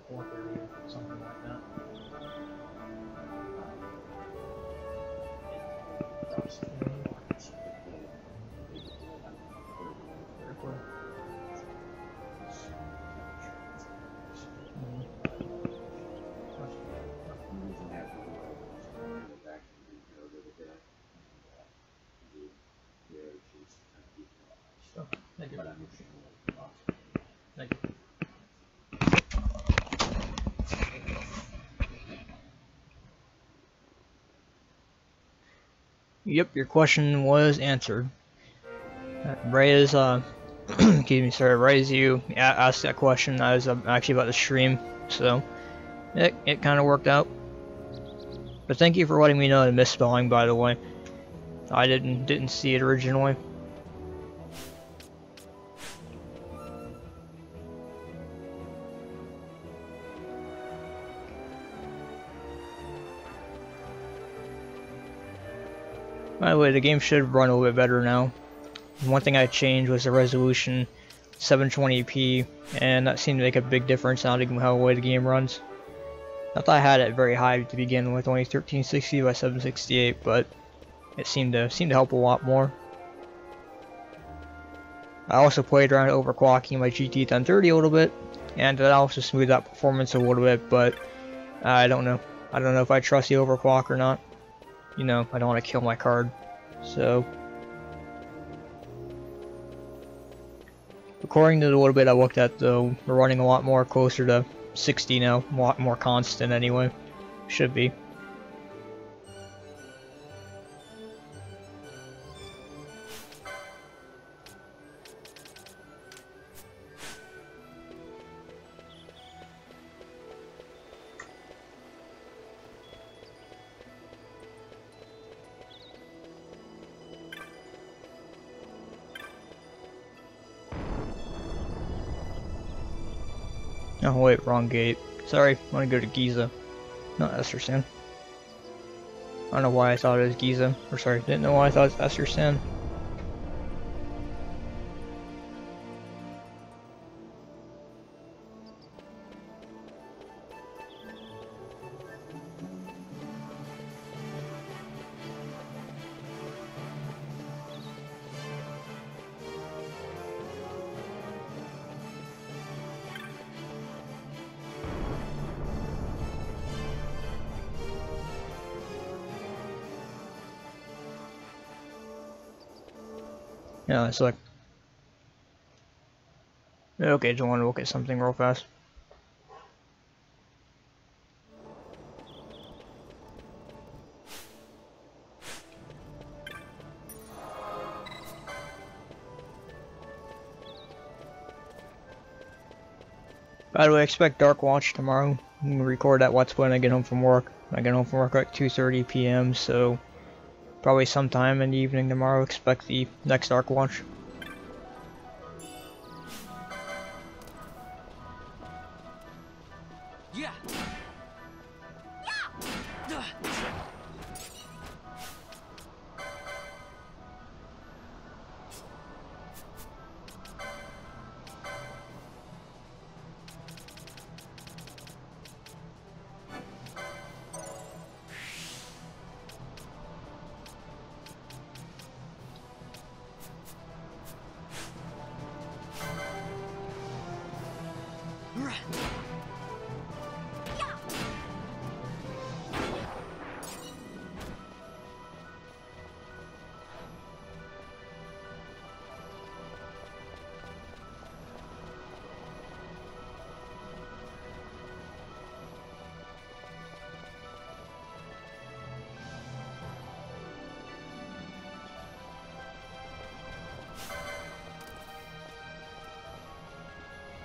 4:30, something like that. Thank you. Thank you. Yep, your question was answered. Right as excuse me, sorry, right as you asked that question, I was actually about to stream, so it kind of worked out. But thank you for letting me know the misspelling, by the way. I didn't see it originally. By the way, the game should run a little bit better now. One thing I changed was the resolution 720p, and that seemed to make a big difference now to how the way the game runs. Not that I had it very high to begin with, only 1360 by 768, but it seemed to help a lot more. I also played around overclocking my GT 1030 a little bit, and that also smoothed out performance a little bit, but I don't know. I don't know if I trust the overclock or not. You know, I don't want to kill my card, so. According to the little bit I looked at, though, we're running a lot more closer to 60 now, a lot more constant anyway. Should be. Oh wait, wrong gate. Sorry, I want to go to Giza, not Estersand. I don't know why I thought it was Giza, or sorry, didn't know why I thought it was Estersand. Yeah, it's like... Okay, just want to look at something real fast. By the way, I expect Dark Watch tomorrow. I'm gonna record that Let's Play when I get home from work. I get home from work at 2:30 p.m., so probably sometime in the evening tomorrow, expect the next Dark Watch. Yeah.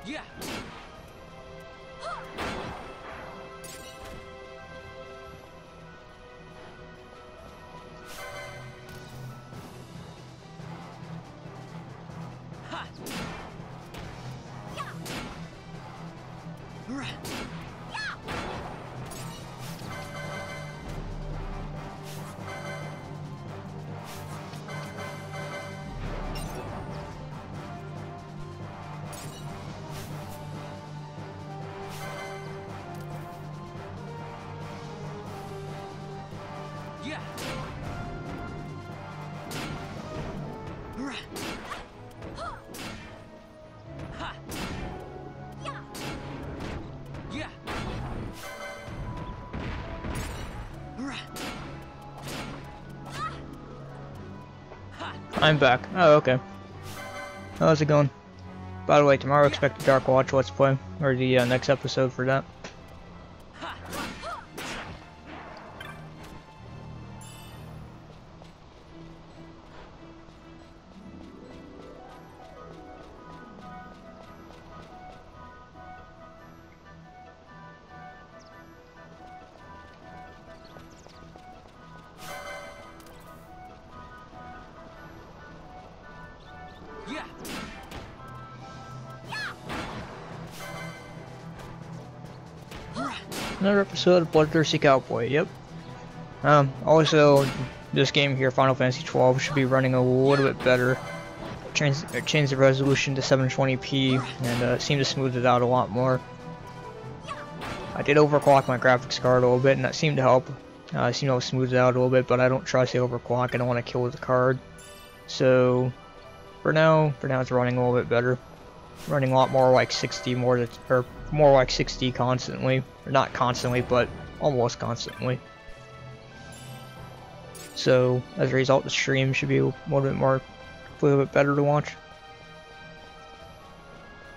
Yeah. I'm back. Oh, okay. How's it going? By the way, tomorrow expect the Dark Watch Let's Play, or the next episode for that. Another episode of Bloodthirsty Cowboy, yep. Also, this game here, Final Fantasy 12, should be running a little bit better. Changed the resolution to 720p and seemed to smooth it out a lot more. I did overclock my graphics card a little bit and that seemed to help. I seemed to smooth it out a little bit, but I don't trust the overclock. I don't want to kill the card. So, for now it's running a little bit better. Running a lot more like 60, or more like 60 constantly. Or not constantly, but almost constantly. So, as a result, the stream should be a little bit better to watch.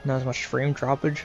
Not as much frame droppage.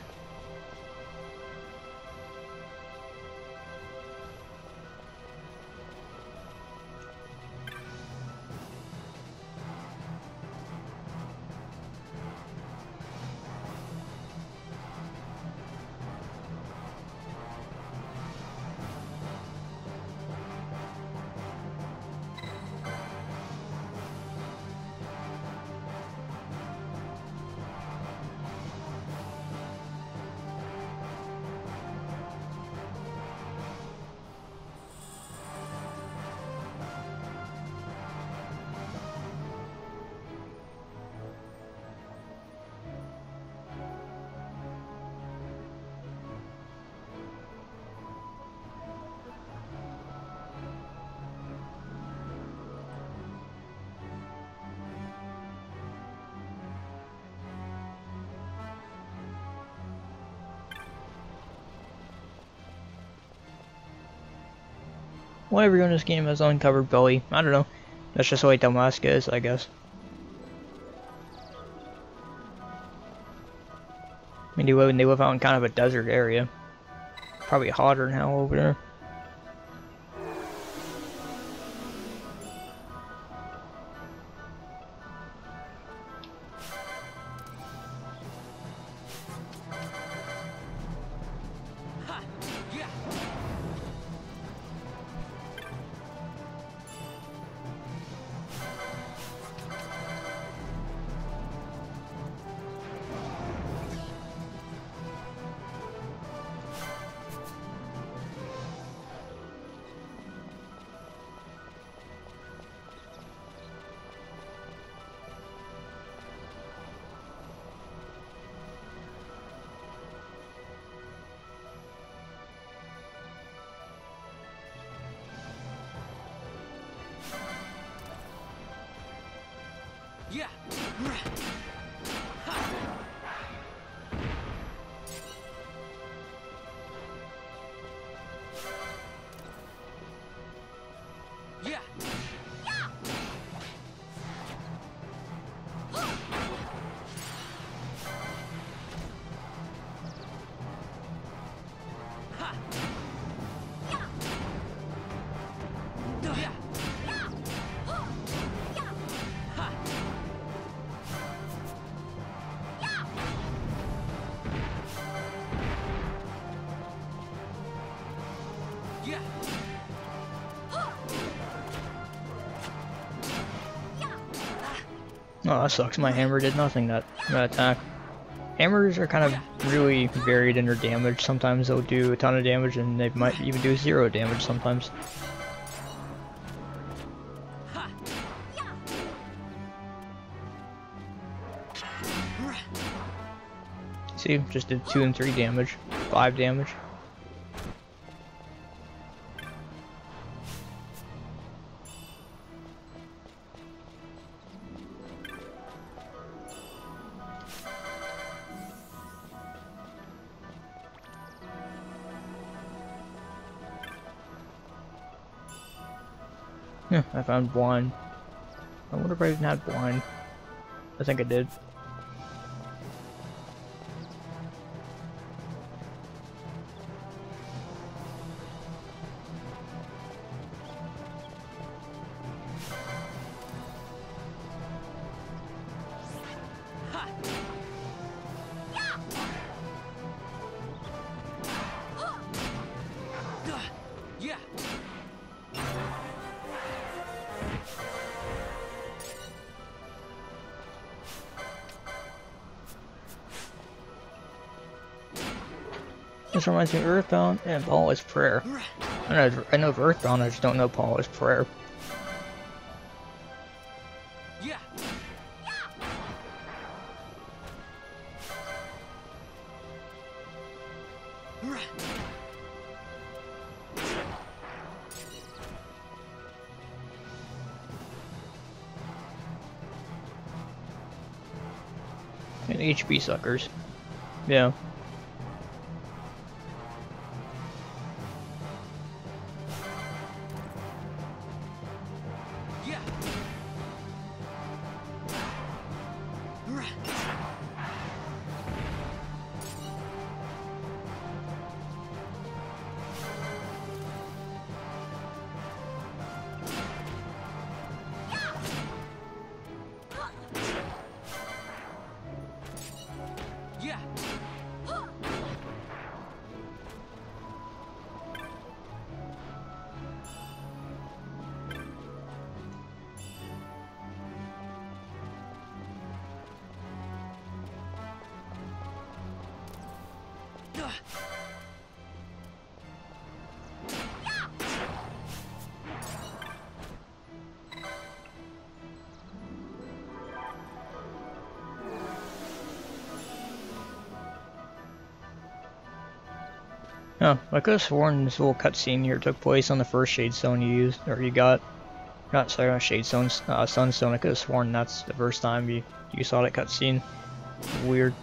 Why everyone in this game has uncovered belly? I don't know. That's just the way Damask is, I guess. I mean, they live out in kind of a desert area. Probably hotter than hell over there. Yeah. Yeah. Oh, that sucks. My hammer did nothing that attack. Hammers are kind of really varied in their damage. Sometimes they'll do a ton of damage and they might even do 0 damage sometimes. See, just did 2 and 3 damage. 5 damage. Yeah, I found one. I wonder if I even had blind. I think I did. Yeah. This reminds me of Earthbound and Paula's Prayer. I know of Earthbound, I just don't know Paula's Prayer. Yeah. And HP suckers. Yeah. Yeah. Yeah. Oh, I could have sworn this little cutscene here took place on the first Shade Stone you used, or you got. Not sorry, not Shade Stone, Sunstone. I could have sworn that's the first time you saw that cutscene. Weird.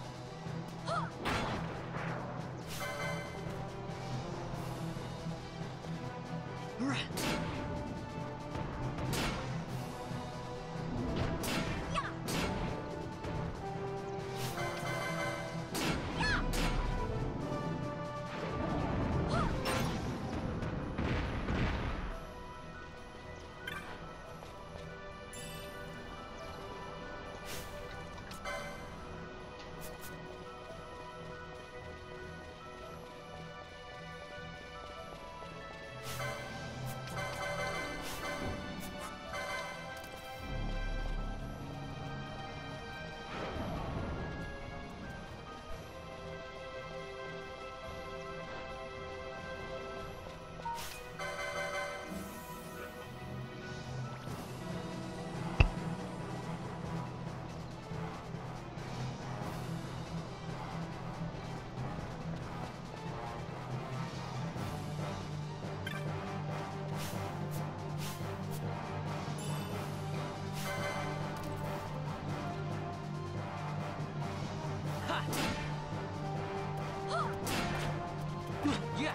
Yeah.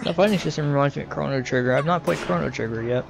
The fighting system reminds me of Chrono Trigger. I've not played Chrono Trigger yet.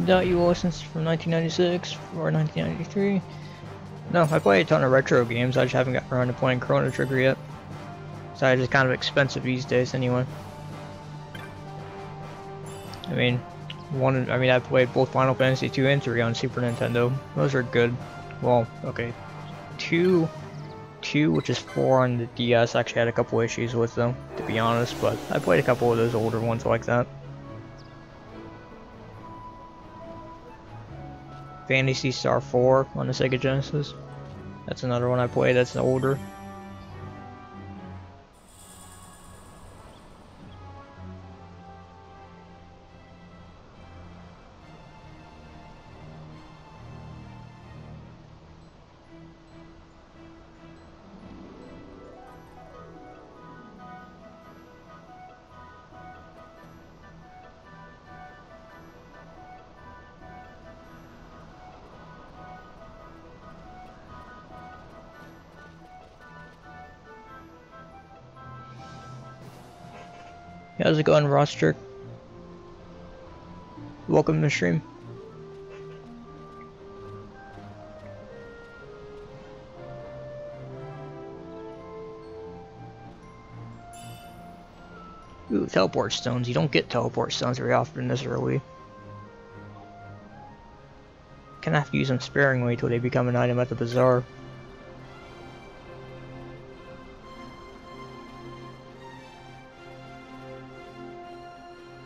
Doubt you license from 1996 or 1993. No, I play a ton of retro games, I just haven't gotten around to playing Chrono Trigger yet. So it's kind of expensive these days anyway. I mean, I played both Final Fantasy 2 and 3 on Super Nintendo. Those are good. Well, okay. 2, which is 4 on the DS, actually had a couple issues with them, to be honest, but I played a couple of those older ones like that. Phantasy Star 4 on the Sega Genesis. That's another one I played that's older. How's it going, Roster? Welcome to the stream. Ooh, teleport stones. You don't get teleport stones very often this early. Kinda have to use them sparingly till they become an item at the bazaar.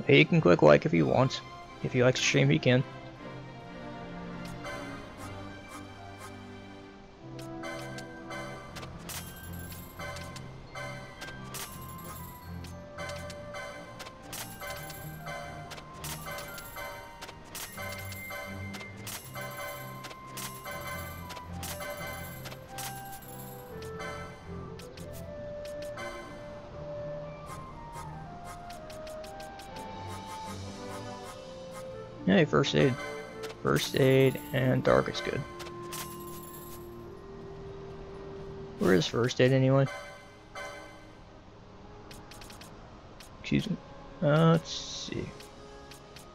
Hey, you can click like if you want. If you like to stream, you can. Hey, first aid. First aid and dark is good. Where is first aid anyway? Excuse me. Let's see.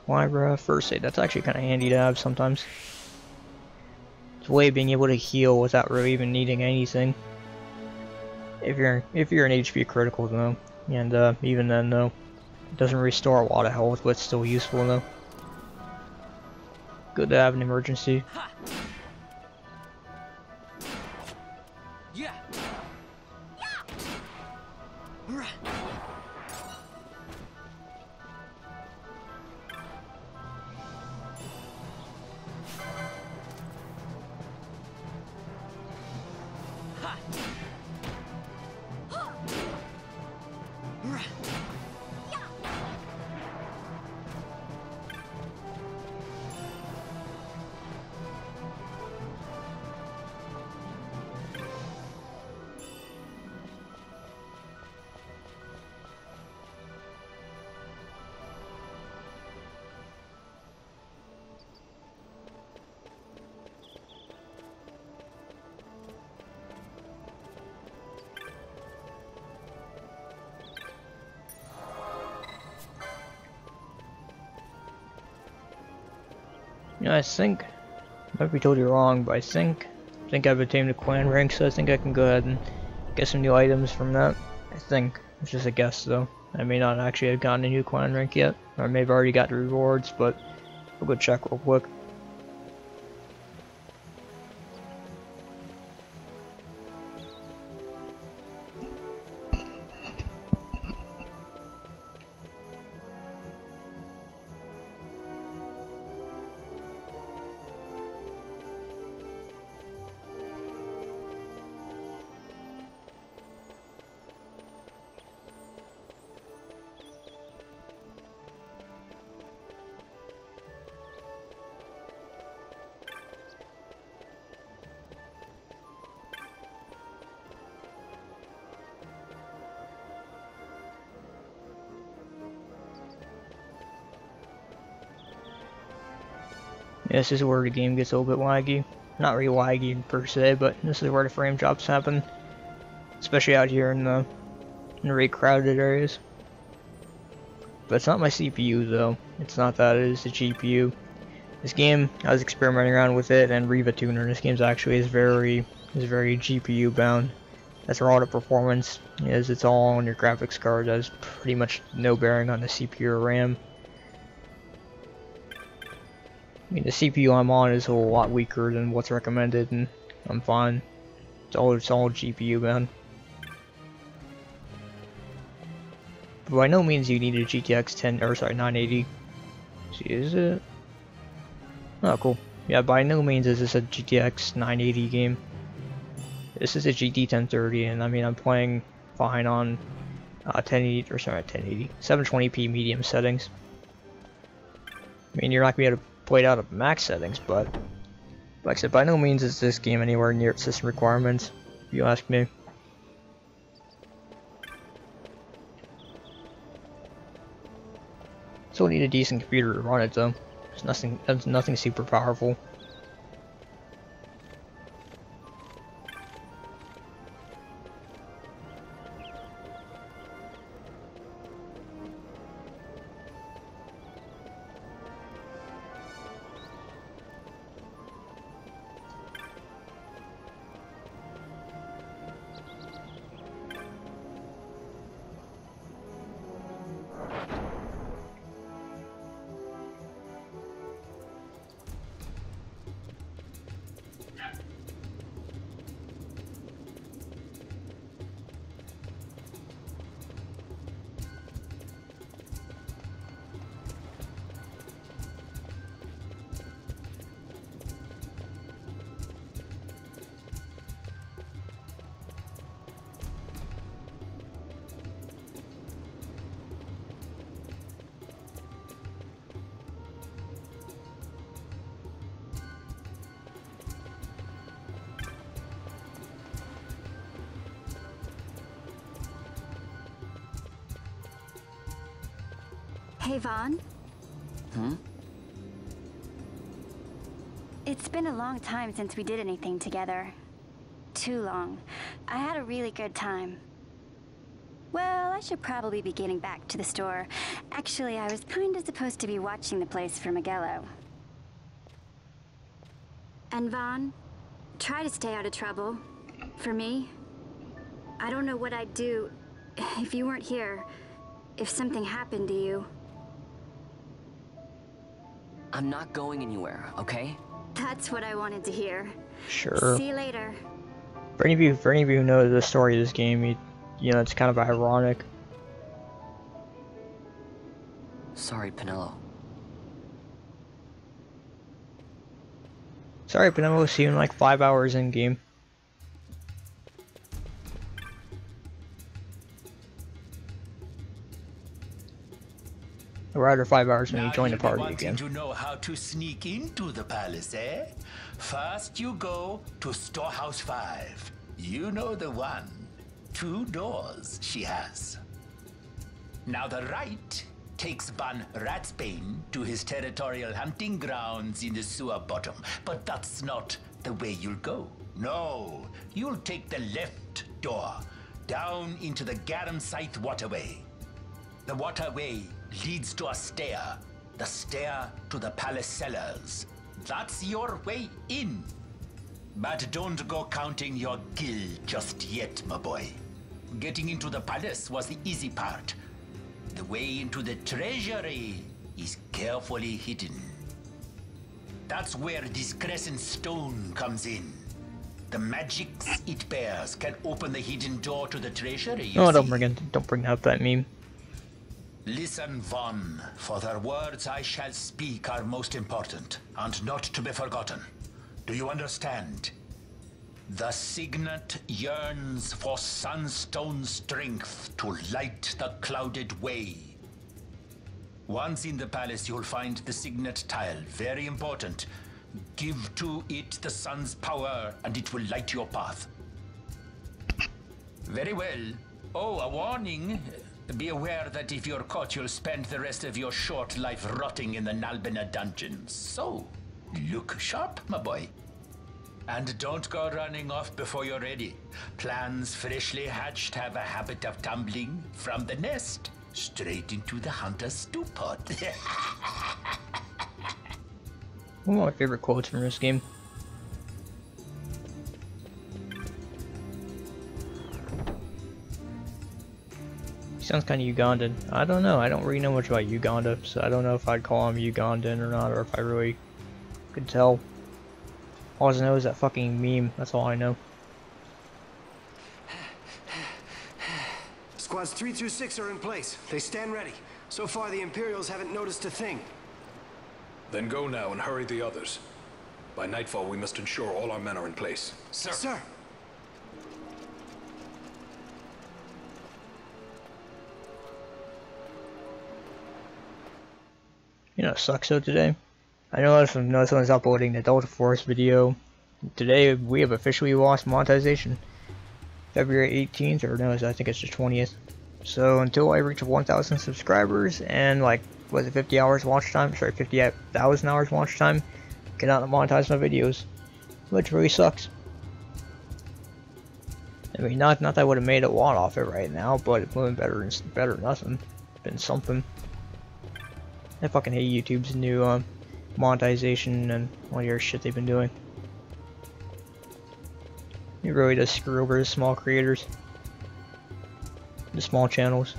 Libra, first aid. That's actually kind of handy to have sometimes. It's a way of being able to heal without really even needing anything. If you're an HP critical though, and even then though, it doesn't restore a lot of health, but it's still useful though. Good to have an emergency. Yeah. Yeah, I think, I might be totally wrong, but I think I've attained the clan rank, so I think I can go ahead and get some new items from that. I think. It's just a guess though. I may not actually have gotten a new clan rank yet, or I may have already got the rewards, but we'll go check real quick. This is where the game gets a little bit laggy. Not really laggy per se, but this is where the frame drops happen. Especially out here in the really crowded areas. But it's not my CPU though. It's not that, it is the GPU. This game, I was experimenting around with it and Riva Tuner. This game's actually is very GPU bound. That's where all the performance is. It's all on your graphics card. Has pretty much no bearing on the CPU or RAM. I mean, the CPU I'm on is a whole lot weaker than what's recommended, and I'm fine. It's all GPU bound. But by no means you need a GTX 980. See, is it? Oh, cool. Yeah, by no means is this a GTX 980 game. This is a GT 1030, and I mean, I'm playing fine on 720p medium settings. I mean, you're not gonna be able to play it out of max settings, but like I said, by no means is this game anywhere near its system requirements, if you ask me. Still need a decent computer to run it though. It's nothing super powerful. Hey, Vaughn. Hmm? It's been a long time since we did anything together. Too long. I had a really good time. Well, I should probably be getting back to the store. Actually, I was kinda supposed to be watching the place for Miguelo. And Vaughn, try to stay out of trouble. For me. I don't know what I'd do if you weren't here. If something happened to you. I'm not going anywhere, okay? That's what I wanted to hear. Sure. See you later. For any of you who know the story of this game, you know, it's kind of ironic. Sorry, Penelo. Sorry, Penelope, see you in like 5 hours in game. Or rather 5 hours when you join the party again. To know how to sneak into the palace, eh? First you go to Storehouse 5. You know the one. 2 doors she has. Now the right takes Ban Ratsbane to his territorial hunting grounds in the sewer bottom. But that's not the way you'll go. No, you'll take the left door, down into the Garum Scythe waterway. The waterway leads to a stair. The stair to the palace cellars. That's your way in. But don't go counting your gil just yet, my boy. Getting into the palace was the easy part. The way into the treasury is carefully hidden. That's where this crescent stone comes in. The magics it bears can open the hidden door to the treasury. Oh, don't bring up that meme. Listen, Vaughn, for the words I shall speak are most important, and not to be forgotten. Do you understand? The signet yearns for sunstone strength to light the clouded way. Once in the palace, you'll find the signet tile, very important. Give to it the sun's power, and it will light your path. Very well. Oh, a warning. Be aware that if you're caught, you'll spend the rest of your short life rotting in the Nalbina dungeons. So, Look sharp, my boy. And don't go running off before you're ready. Plans freshly hatched have a habit of tumbling from the nest straight into the hunter's stew pot. One of my favorite quotes from this game. He sounds kind of Ugandan. I don't know. I don't really know much about Uganda, so I don't know if I'd call him Ugandan or not, or if I really could tell. All I know is that fucking meme. That's all I know. Squads 3 through 6 are in place. They stand ready. So far, the Imperials haven't noticed a thing. Then go now and hurry the others. By nightfall, we must ensure all our men are in place. Sir. Sir. You know, it sucks though today. I know someone's uploading the Delta Force video. Today we have officially lost monetization. February 18th, or no, I think it's the 20th. So until I reach 1,000 subscribers and like, was it 50 hours watch time? Sorry, 50,000 hours watch time, cannot monetize my videos, which really sucks. I mean, not that I would have made a lot off it right now, but it would have been better than nothing. Been something. I fucking hate YouTube's new monetization and all your shit they've been doing. It really does screw over the small creators. The small channels.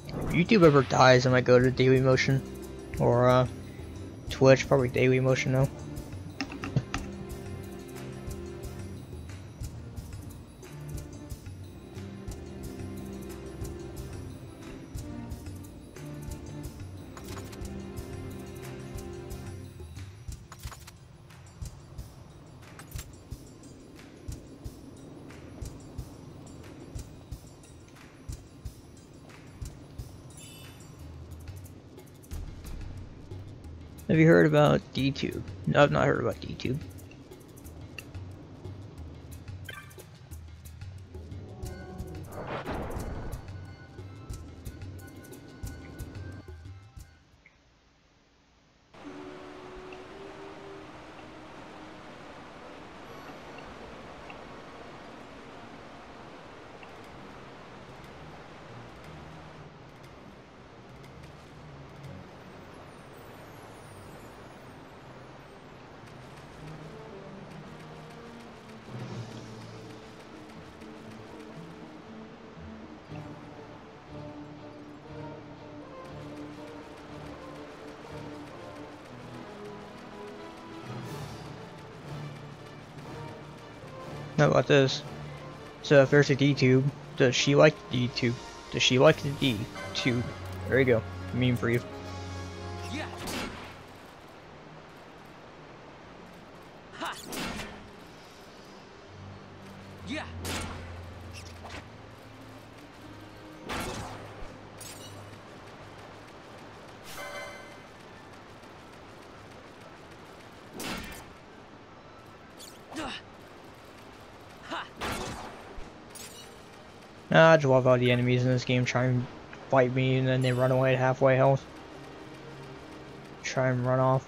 If YouTube ever dies, I might go to Dailymotion. Or Twitch, probably Dailymotion though. Have you heard about DTube? No, I've not heard about DTube. How about this? So if there's a D-tube, does she like the D-tube? Does she like the D-tube? There you go. Meme for you. Yeah. Ha. Yeah. I just love how the enemies in this game try and fight me and then they run away at halfway health. Try and run off.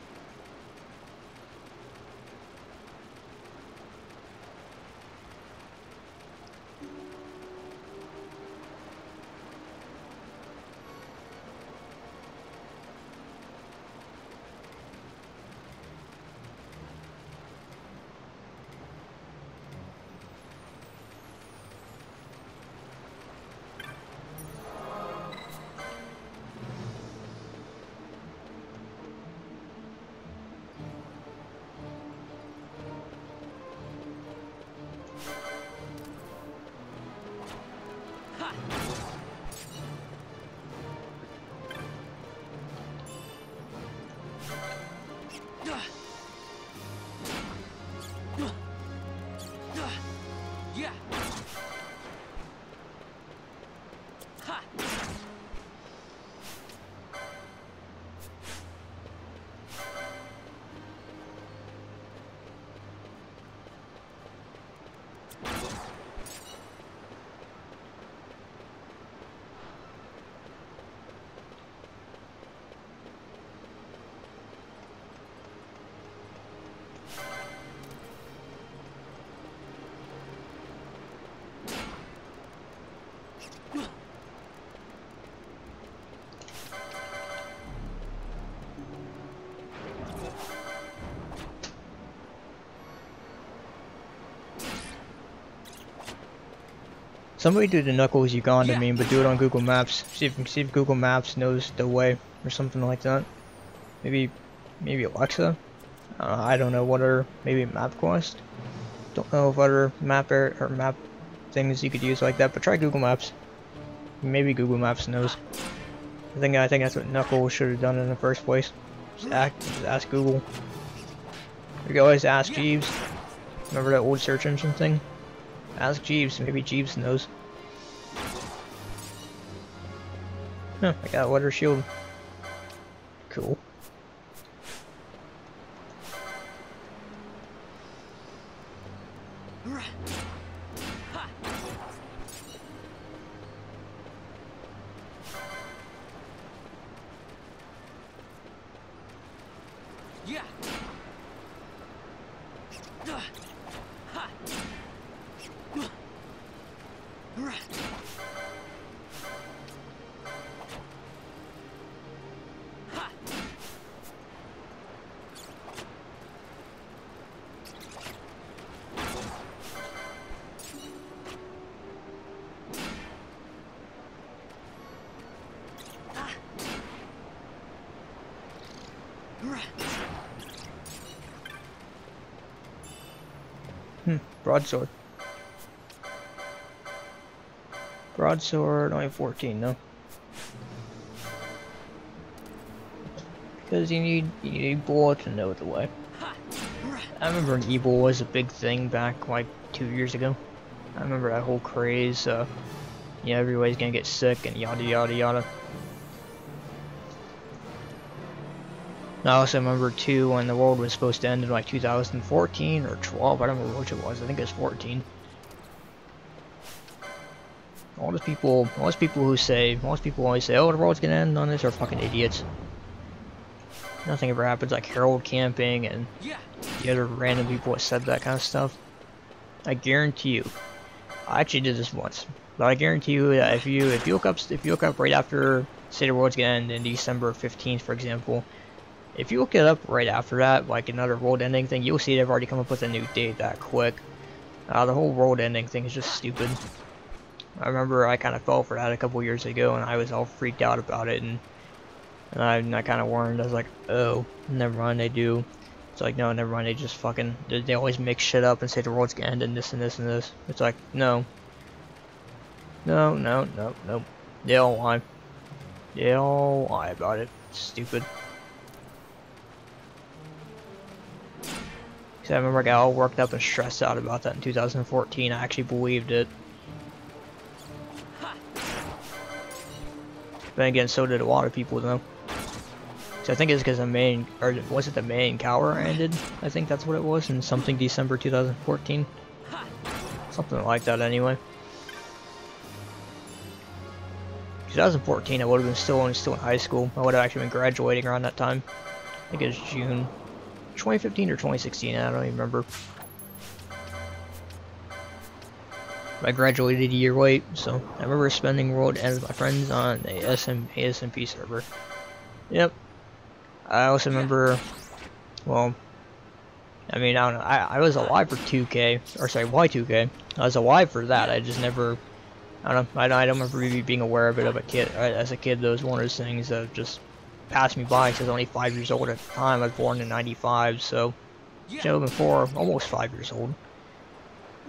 Somebody do the Knuckles Uganda meme, but do it on Google Maps. See if Google Maps knows the way or something like that. Maybe Alexa. I don't know what other, maybe MapQuest. Don't know if other map things you could use like that, but try Google Maps. Maybe Google Maps knows. I think that's what Knuckles should have done in the first place. Just ask Google. You can always ask Jeeves. Remember that old search engine thing? Ask Jeeves, maybe Jeeves knows. Huh, I got a weather shield. Cool. Yeah. Broadsword. Broadsword, only 14 though. Because you need Ebola to know the way. I remember when Ebola was a big thing back like 2 years ago. I remember that whole craze. Yeah, everybody's gonna get sick and yada yada yada. I also remember too when the world was supposed to end in like 2014 or 12. I don't remember which it was. I think it was 14. Most people always say, oh, the world's gonna end on this, are fucking idiots. Nothing ever happens. Like Harold Camping and the other random people that said that kind of stuff. I guarantee you. I actually did this once, but I guarantee you that if you look up right after, say the world's gonna end in December 15th, for example. If you look it up right after that, like another world-ending thing, you'll see they've already come up with a new date that quick. The whole world-ending thing is just stupid. I remember I kind of fell for that a couple years ago, and I was all freaked out about it, and I kind of warned. I was like, oh, never mind, they do. It's like, no, never mind, they just fucking, they always make shit up and say the world's gonna end in this and this and this. It's like, no. No. They all lie. They all lie about it. It's stupid. I remember I got all worked up and stressed out about that in 2014. I actually believed it. But again, so did a lot of people though. So I think it's because the main, or was it the main Cower ended? I think that's what it was in something December 2014. Something like that anyway. 2014 I would have been still in high school. I would have actually been graduating around that time. I think it was June 2015 or 2016, I don't even remember. I graduated a year late, so I remember spending World End with my friends on a SMP server. Yep. I also remember, well, I mean, I don't know, I was alive for 2K, or sorry, Y2K. I was alive for that, I just never, I don't know, I don't remember really being aware of it as a kid. That was one of those things that just passed me by because I was only 5 years old at the time. I was born in 95, so before almost 5 years old.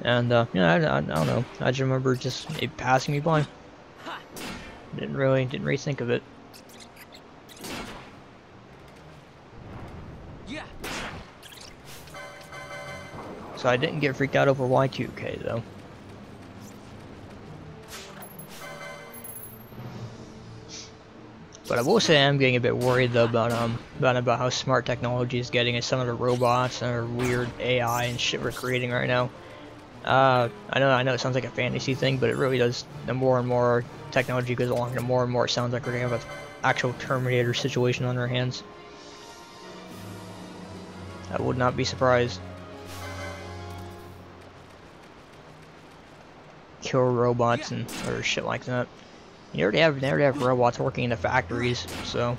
And yeah, I don't know. I just remember just it passing me by. Didn't really think of it. So I didn't get freaked out over Y2K though. But I will say I'm getting a bit worried though about how smart technology is getting, and some of the robots and our weird AI and shit we're creating right now. I know it sounds like a fantasy thing, but it really does. The more and more technology goes along, the more and more it sounds like we're gonna have an actual Terminator situation on our hands. I would not be surprised. Kill robots and or shit like that. They already have robots working in the factories, so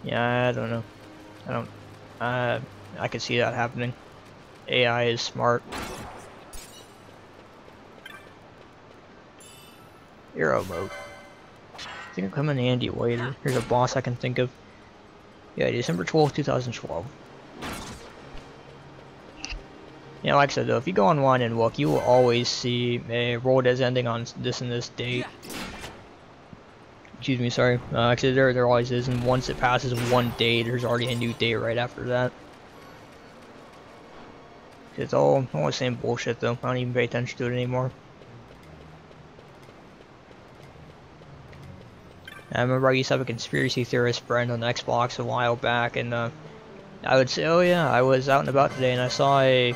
yeah, I don't know. I could see that happening. AI is smart. Aero mode. I think it'll come in handy later. Here's a boss I can think of. Yeah, December 12th, 2012. Yeah, like I said though, if you go online and look, you will always see a road as ending on this and this date. Excuse me, sorry. Actually, there always is, and once it passes one date, there's already a new date right after that. It's all the same bullshit though. I don't even pay attention to it anymore. I remember I used to have a conspiracy theorist friend on Xbox a while back, and I would say, "Oh yeah, I was out and about today, and I saw a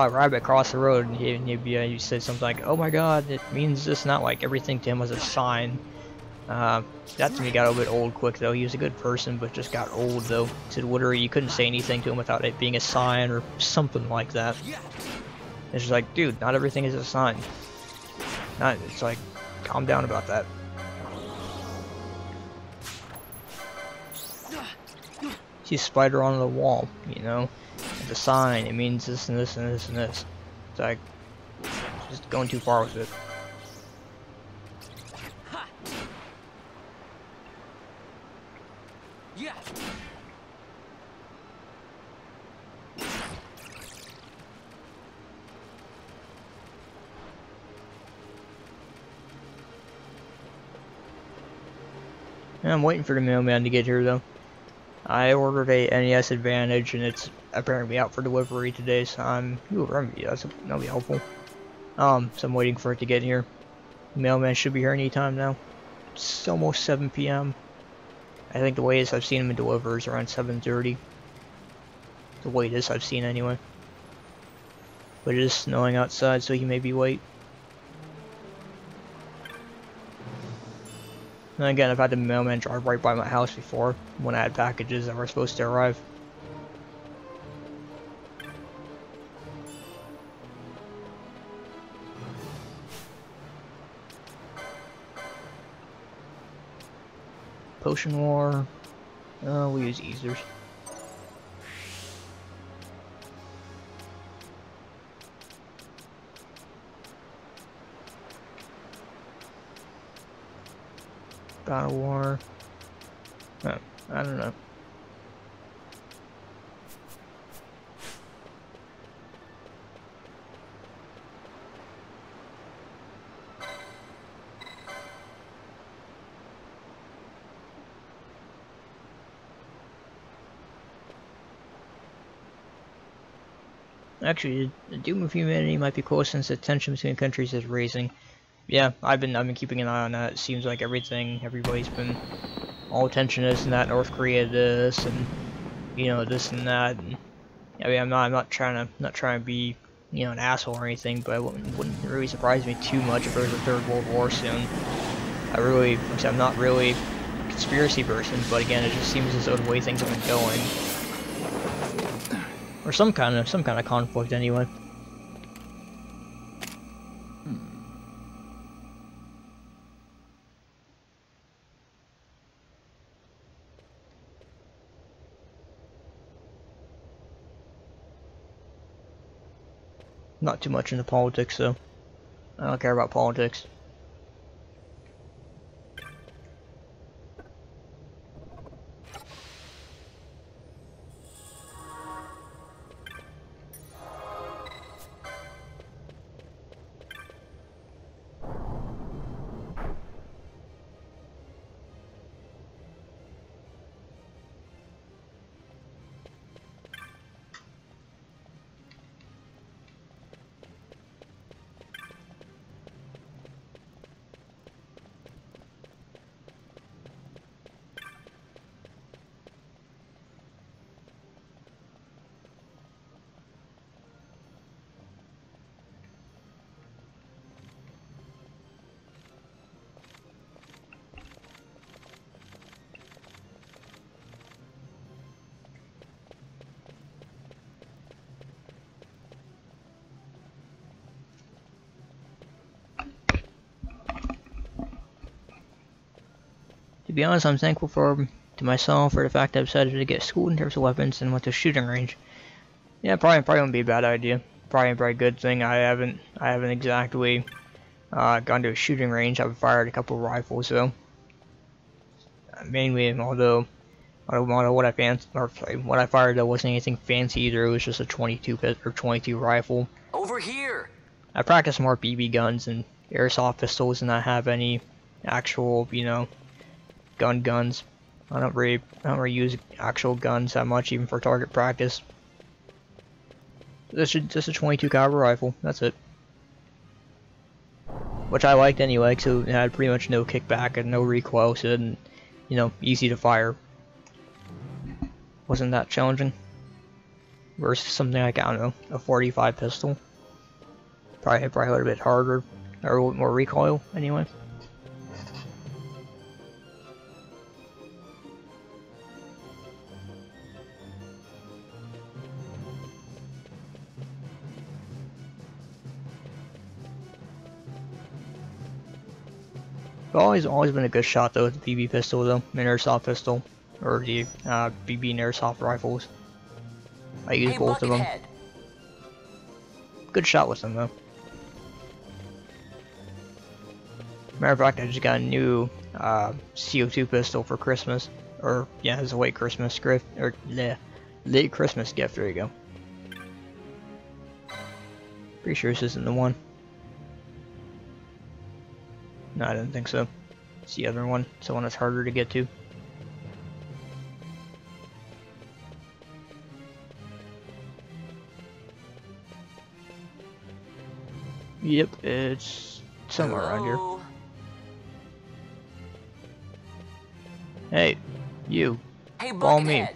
rabbit cross the road," and he said something like, "Oh my God, it means this," not like everything to him was a sign. That to me got a bit old quick though. He was a good person, but just got old though. He said literally you couldn't say anything to him without it being a sign or something like that. It's just like, dude, not everything is a sign. It's like, calm down about that. See a spider on the wall, you know? It's a sign, it means this and this and this and this. It's like, just going too far with it. Yeah. I'm waiting for the mailman to get here though. I ordered a NES Advantage and it's apparently out for delivery today, so that'll be helpful. So I'm waiting for it to get here. The mailman should be here anytime now. It's almost 7 p.m. I think the latest I've seen him deliver is around 7:30. The latest I've seen anyway. But it is snowing outside, so he may be late. And again, I've had the mailman drive right by my house before when I had packages that were supposed to arrive. Potion War. We use easers. God of War. I don't know. Actually, the doom of humanity might be close since the tension between countries is raising. Yeah, I've been keeping an eye on that. It seems like everybody's been all tension this and that. North Korea this and you know this and that. And I mean, I'm not trying to be an asshole or anything, but it wouldn't really surprise me too much if there was a third World War soon. I'm not really a conspiracy person, but again, it just seems as though the way things have been going, or some kind of conflict anyway. Not too much into politics, though. I don't care about politics. To be honest, I'm thankful to myself for the fact I've decided to get schooled in terms of weapons and went to shooting range. Yeah, probably wouldn't be a bad idea. Probably a very good thing. I haven't exactly gone to a shooting range. I've fired a couple of rifles though. Mainly, although what I fired though wasn't anything fancy either. It was just a 22 rifle. Over here. I practice more BB guns and airsoft pistols, and I have any actual, you know, guns. I don't really use actual guns that much, even for target practice. Just a 22 caliber rifle. That's it. Which I liked anyway, so it had pretty much no kickback and no recoil, so it didn't, you know, easy to fire. Wasn't that challenging. Versus something like, I don't know, a 45 pistol. Probably a little bit harder, or a little more recoil, anyway. But always been a good shot though with the BB pistol though, an airsoft pistol, or the BB and airsoft rifles. I use both of them. Good shot with them though. Matter of fact, I just got a new CO2 pistol for Christmas, or yeah, it's a late Christmas gift, or yeah, late Christmas gift. There you go. Pretty sure this isn't the one. No, I didn't think so. It's the other one. It's the one that's harder to get to. Yep, it's somewhere around here. Hey, you. Hey, follow me. Buckethead.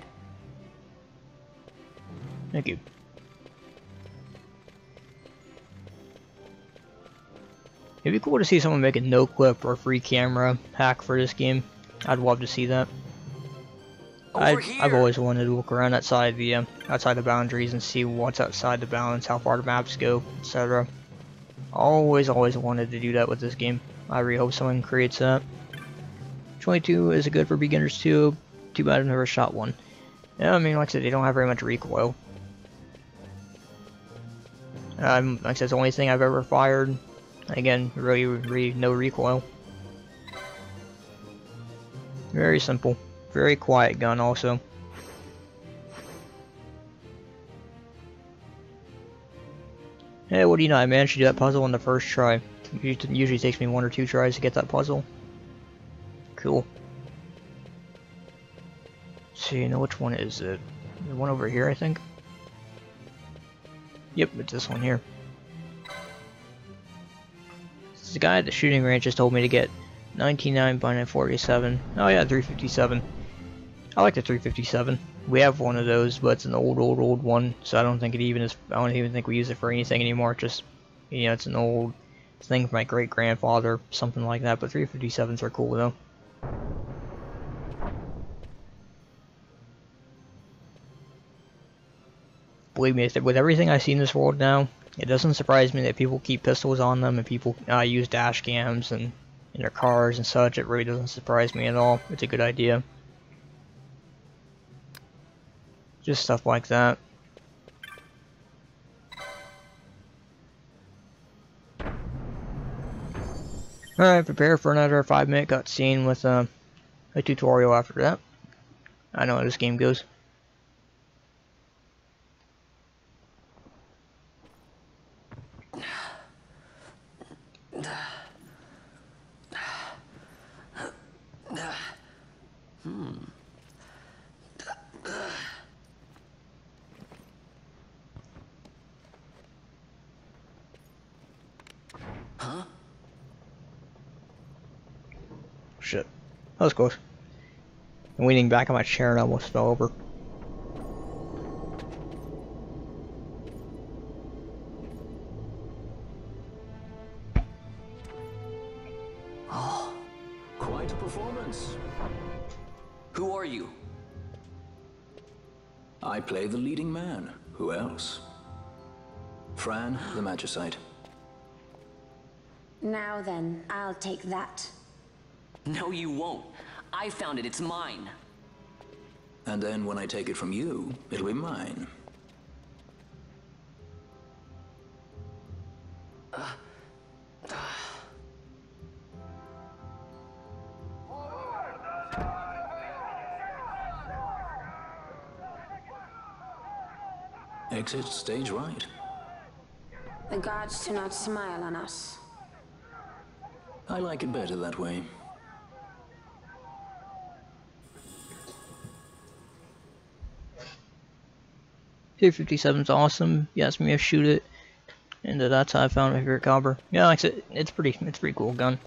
Thank you. It'd be cool to see someone make a no-clip or free camera hack for this game. I'd love to see that. I've always wanted to look around outside the boundaries and see what's outside the bounds, how far the maps go, etc. Always wanted to do that with this game. I really hope someone creates that. 22 is good for beginners too. Too bad I've never shot one. Yeah, I mean, like I said, they don't have very much recoil. Like I said, it's the only thing I've ever fired. Again, really no recoil. Very simple. Very quiet gun also. Hey, what do you know? I managed to do that puzzle on the first try. It usually takes me 1 or 2 tries to get that puzzle. Cool. So you know which one is it? The one over here, I think? Yep, it's this one here. The guy at the shooting range just told me to get 99 by 947. Oh yeah, 357. I like the 357. We have one of those, but it's an old one, so I don't think it even is. I don't even think we use it for anything anymore. Just, you know, it's an old thing from my great grandfather, something like that. But 357s are cool though. Believe me, with everything I see in this world now, it doesn't surprise me that people keep pistols on them and people use dash cams and in their cars and such. It really doesn't surprise me at all. It's a good idea. Just stuff like that. Alright, prepare for another 5-minute cutscene with a tutorial after that. I know how this game goes. Shit. That was close. I'm leaning back on my chair and I almost fell over. Oh, quite a performance. Who are you? I play the leading man. Who else? Fran, the Magicite. Now then, I'll take that. No, you won't. I found it. It's mine. And then when I take it from you, it'll be mine. Exit stage right. The gods do not smile on us. I like it better that way. P57's awesome. You asked me to shoot it, and that's how I found my favorite caliber. Yeah, like I said, it's pretty cool gun.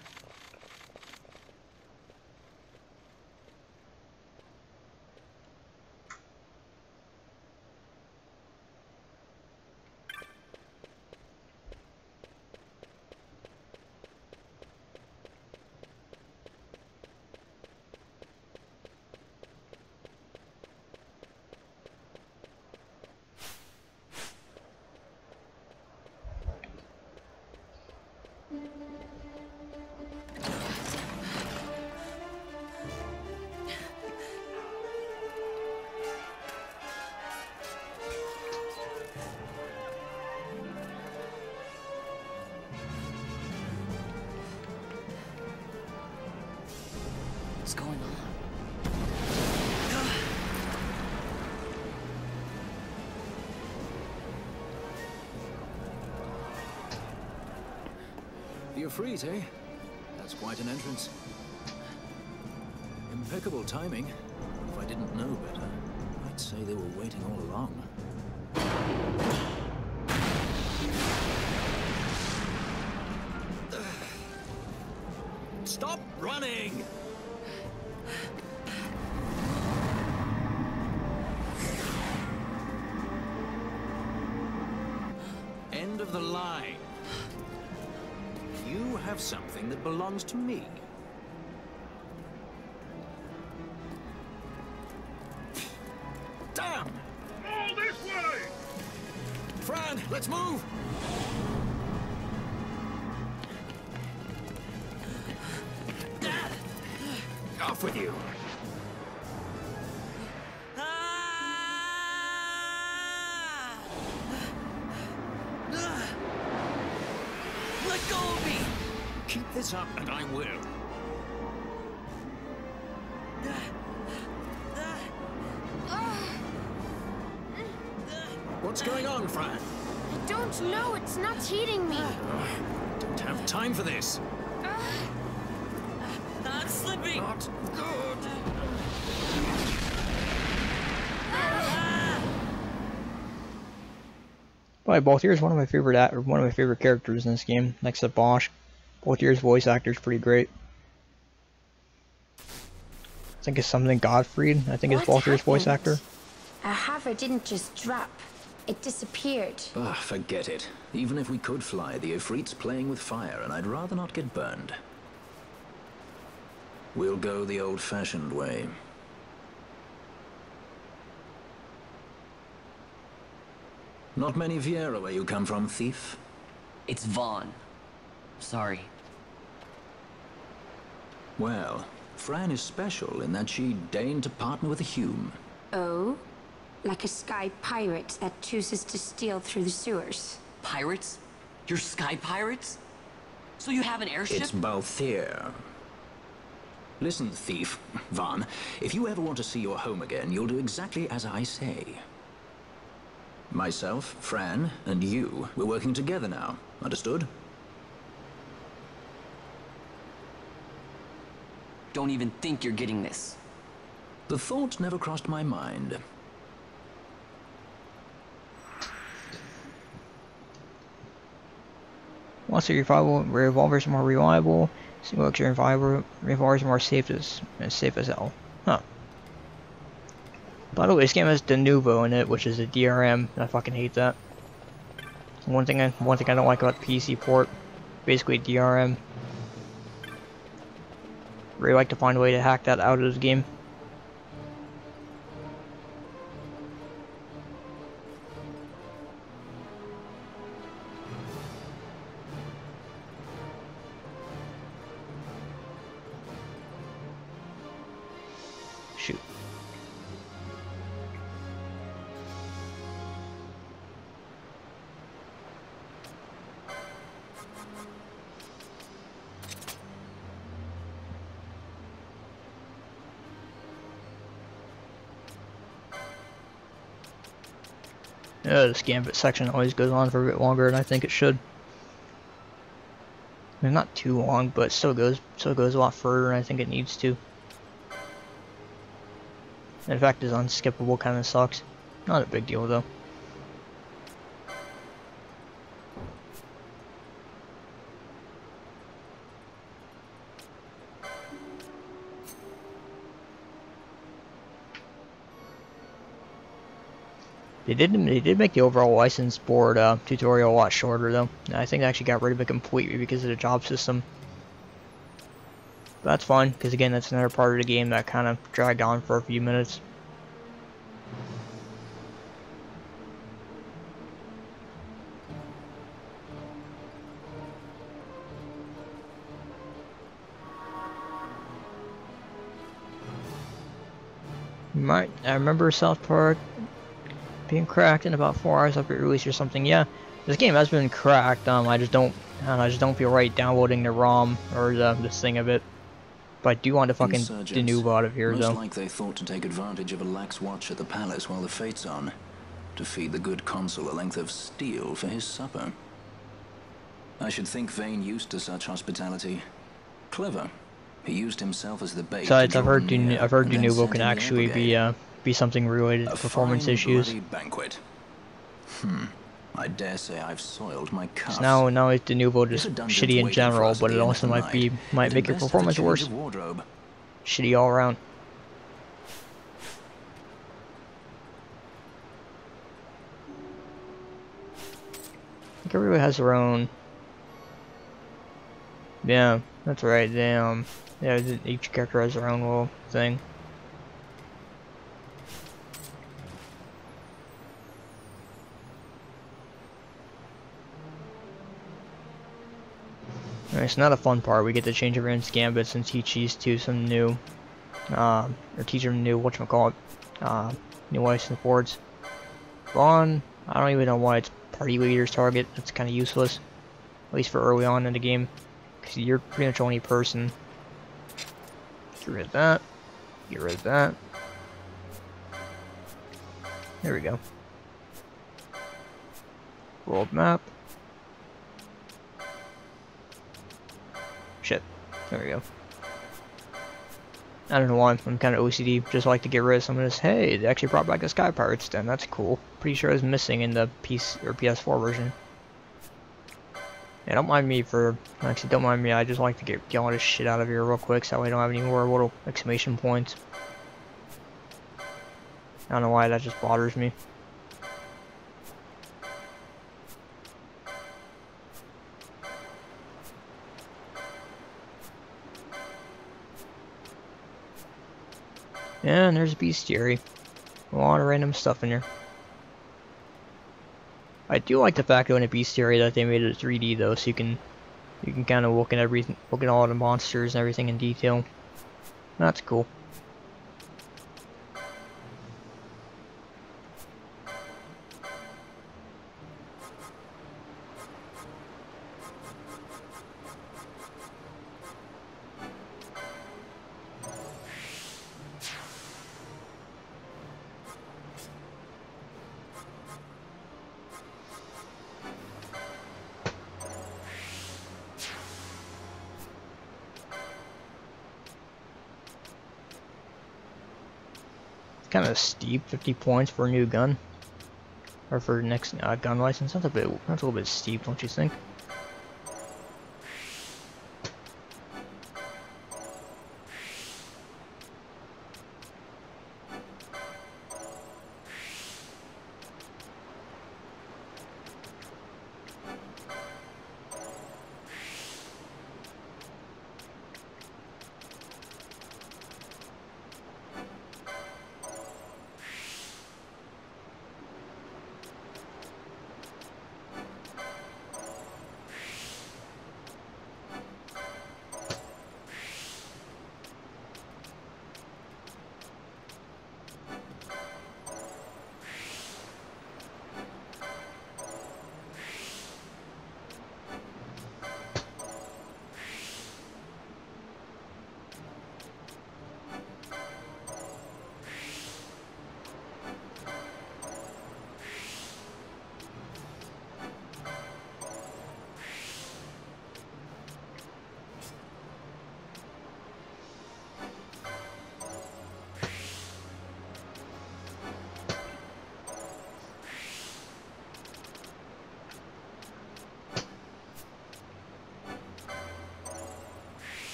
What's going on? The Ifrit, eh? That's quite an entrance. Impeccable timing. If I didn't know better, I'd say they were waiting all along. Stop running! End of the line. You have something that belongs to me. Damn! All this way! Fran, let's move! Off with you! Let go of me! Keep this up and I will. What's going on, Fran? I don't know. It's not heating me. Don't have time for this. I'm slipping! Not good. Probably Balthier is one of my favorite characters in this game, next to Bosch. Balthier's voice actor is pretty great. I think it's something Gottfried. I think it's Balthier's voice actor. A hover didn't just drop. It disappeared. Ah, forget it. Even if we could fly, the Ifrit's playing with fire, and I'd rather not get burned. We'll go the old-fashioned way. Not many Viera where you come from, thief? It's Vaughn. Sorry. Well, Fran is special in that she deigned to partner with a Hume. Oh? Like a sky pirate that chooses to steal through the sewers. Pirates? You're sky pirates? So you have an airship? It's Balthier. Listen, thief, Vaughn, if you ever want to see your home again, you'll do exactly as I say. Myself, Fran, and you, we're working together now. Understood? Don't even think you're getting this. The thought never crossed my mind. Once your revolvers are more reliable, single action revolvers are more safe as hell. Huh. By the way, this game has de novo in it, which is a DRM. I fucking hate that. One thing I don't like about the PC port, basically DRM. Really like to find a way to hack that out of this game. Shoot. This gambit section always goes on for a bit longer than I think it should. I mean, not too long, but still goes a lot further than I think it needs to. In fact, it's unskippable, kind of sucks. Not a big deal though. They did make the overall license board tutorial a lot shorter though. I think they actually got rid of it completely because of the job system. But that's fine, because again, that's another part of the game that kind of dragged on for a few minutes. I remember South Park being cracked in about 4 hours after release or something. Yeah, this game has been cracked. I just don't feel right downloading the ROM or the thing of it. But I do want to fucking denuvo out of here though. Most like they thought to take advantage of a lax watch at the palace while the fate's on, to feed the good consul a length of steel for his supper. I should think Vane used to such hospitality. Clever. He used himself as the bait. Besides, I've heard denuvo can actually be something related to performance issues. Banquet. I dare say I've soiled my cuff. So now it's denuvo just shitty in general, but it also might make your performance worse. Shitty all around. I think everybody has their own. Yeah, that's right. Yeah, each character has their own little thing. It's not a fun part. We get to change everyone's gambits and teach these two some new, or teach them new whatchamacallit, new license boards. Vaughn, I don't even know why it's party leader's target. That's kind of useless, at least for early on in the game, because you're pretty much the only person. Get rid of that. Get rid of that. There we go. World map. Shit. There we go. I don't know why, I'm kind of OCD, just like to get rid of some of this. Hey, they actually brought back the Sky Pirates then, that's cool. Pretty sure it was missing in the PS4 version. Yeah, don't mind me, I just like to get all this shit out of here real quick, so that way I don't have any more little exclamation points. I don't know why, that just bothers me. Yeah, and there's bestiary. A lot of random stuff in here. I do like the fact though in a bestiary that they made it 3D though, so you can kind of look at all the monsters and everything in detail. That's cool. Kind of steep, 50 points for a new gun, or for the next gun license. That's a little bit steep, don't you think?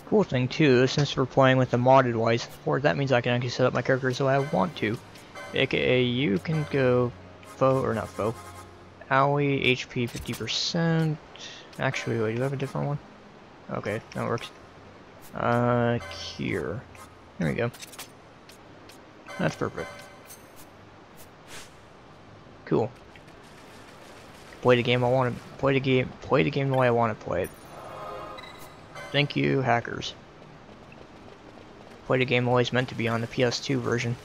Cool thing too is since we're playing with the modded wise, or that means I can actually set up my characters the way I want to. AKA you can go foe or not foe. Owie, HP 50%. Actually, wait, do you have a different one? Okay, that works. Here. There we go. That's perfect. Cool. Play the game I want to play the game the way I want to play it. Thank you, hackers. Play the game the way it's meant to be on the PS2 version.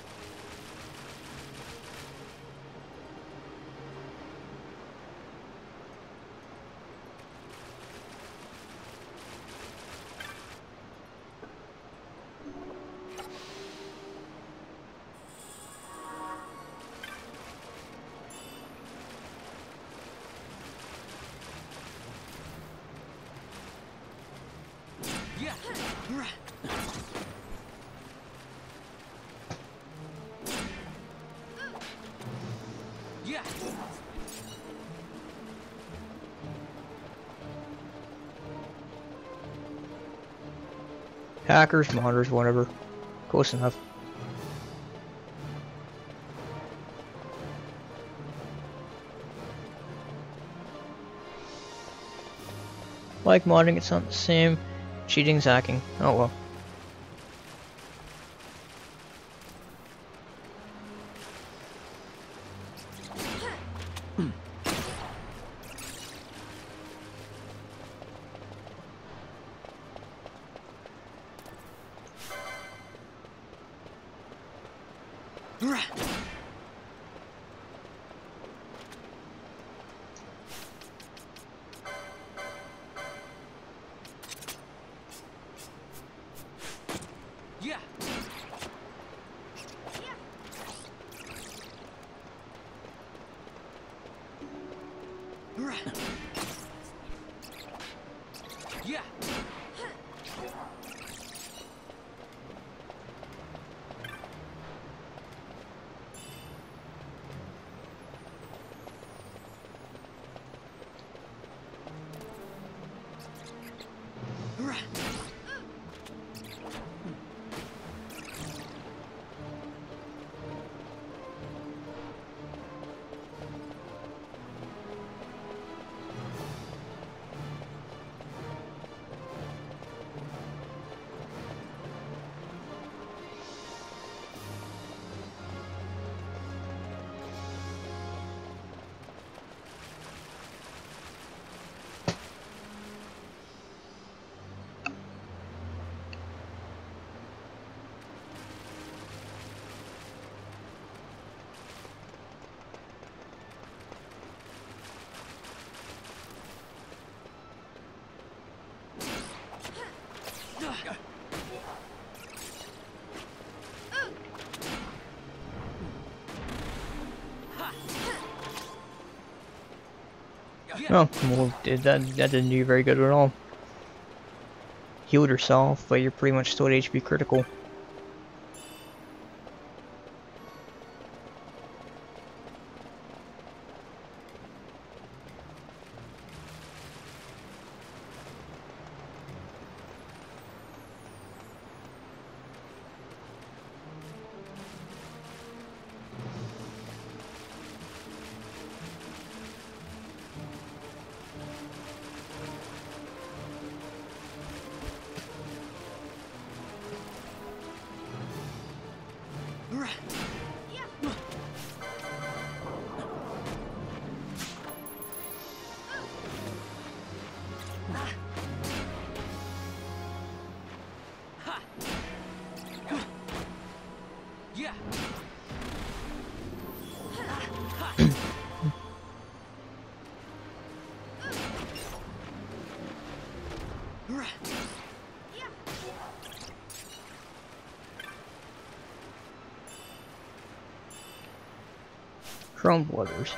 Hackers, modders, whatever. Close enough. Like modding, it's not the same. Cheating's hacking. Oh well. Oh, well, that didn't do very good at all. Healed herself, but you're pretty much still at HP critical. Chrome borders.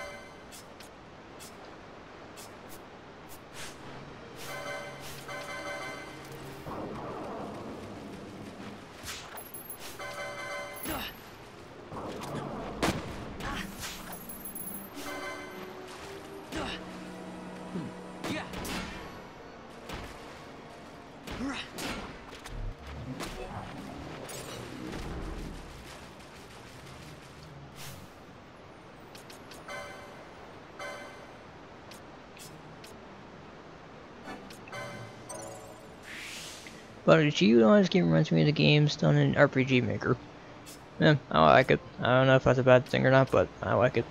But this game reminds me of the games done in RPG Maker. Yeah, I like it. I don't know if that's a bad thing or not, but I like it.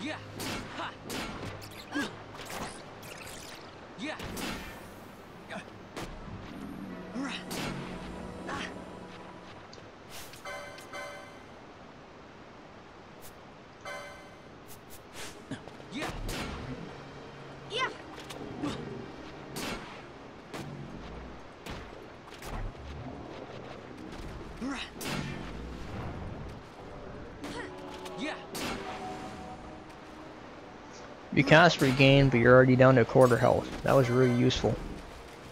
Yeah. Ha. Yeah. Yeah. Yeah. Yeah. You cast regain, but you're already down to quarter health. That was really useful.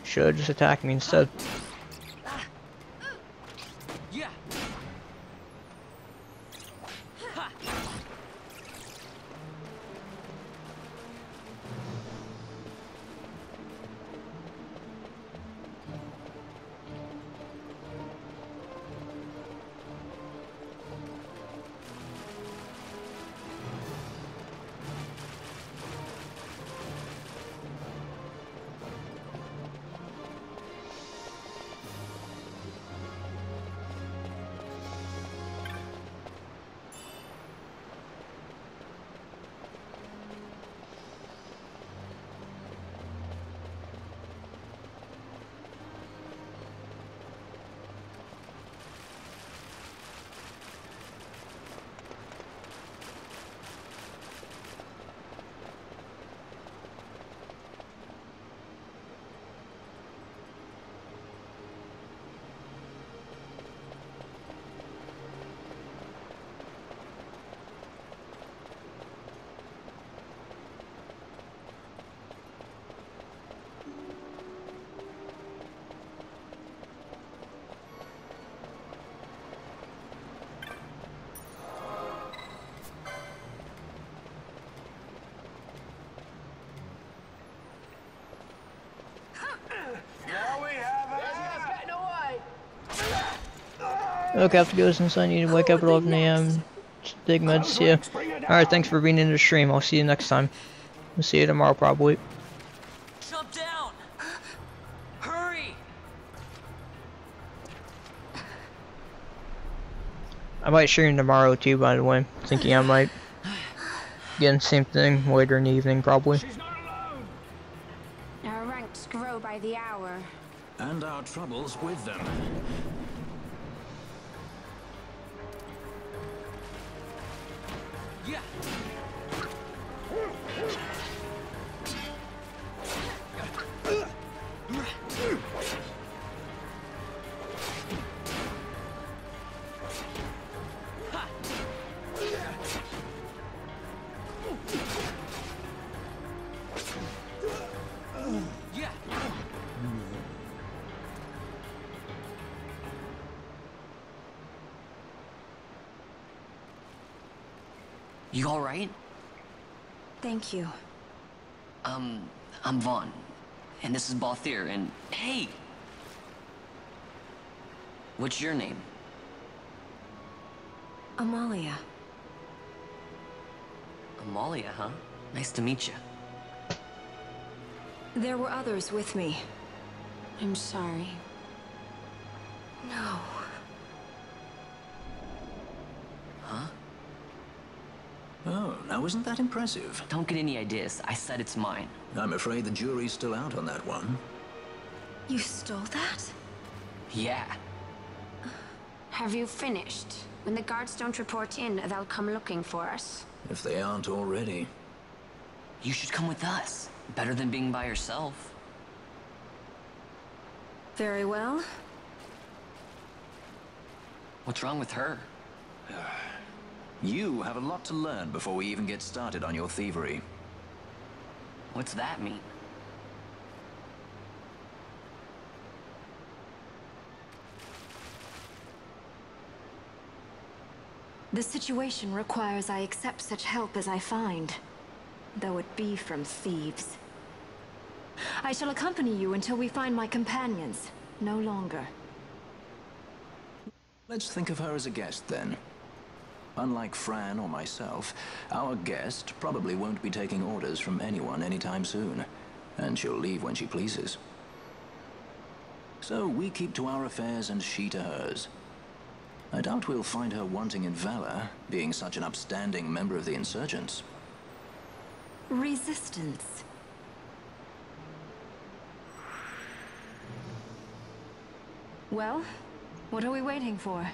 Should've just attacked me instead. Yeah. Ha. Look, after goes inside, you need to wake up at 11 a.m. Take meds, yeah. Alright, thanks for being in the stream. I'll see you next time. We'll see you tomorrow, probably. Jump down. Hurry. I might stream tomorrow too, by the way. Thinking I might. Again, same thing, later in the evening, probably. Our ranks grow by the hour. And our troubles with them. Yeah. Ha. Yeah. You all right? Thank you. I'm Vaughn, and this is Balthier, and hey! What's your name? Amalia. Amalia, huh? Nice to meet you. There were others with me. I'm sorry. No. Huh? Oh, now isn't that impressive? Don't get any ideas. I said it's mine. I'm afraid the jury's still out on that one. You stole that? Yeah. Have you finished? When the guards don't report in, they'll come looking for us. If they aren't already. You should come with us. Better than being by yourself. Very well. What's wrong with her? You have a lot to learn before we even get started on your thievery. What's that mean? The situation requires I accept such help as I find, though it be from thieves. I shall accompany you until we find my companions, no longer. Let's think of her as a guest, then. Unlike Fran or myself, our guest probably won't be taking orders from anyone anytime soon, and she'll leave when she pleases. So we keep to our affairs and she to hers. I doubt we'll find her wanting in valor, being such an upstanding member of the insurgents. Resistance. Well, what are we waiting for?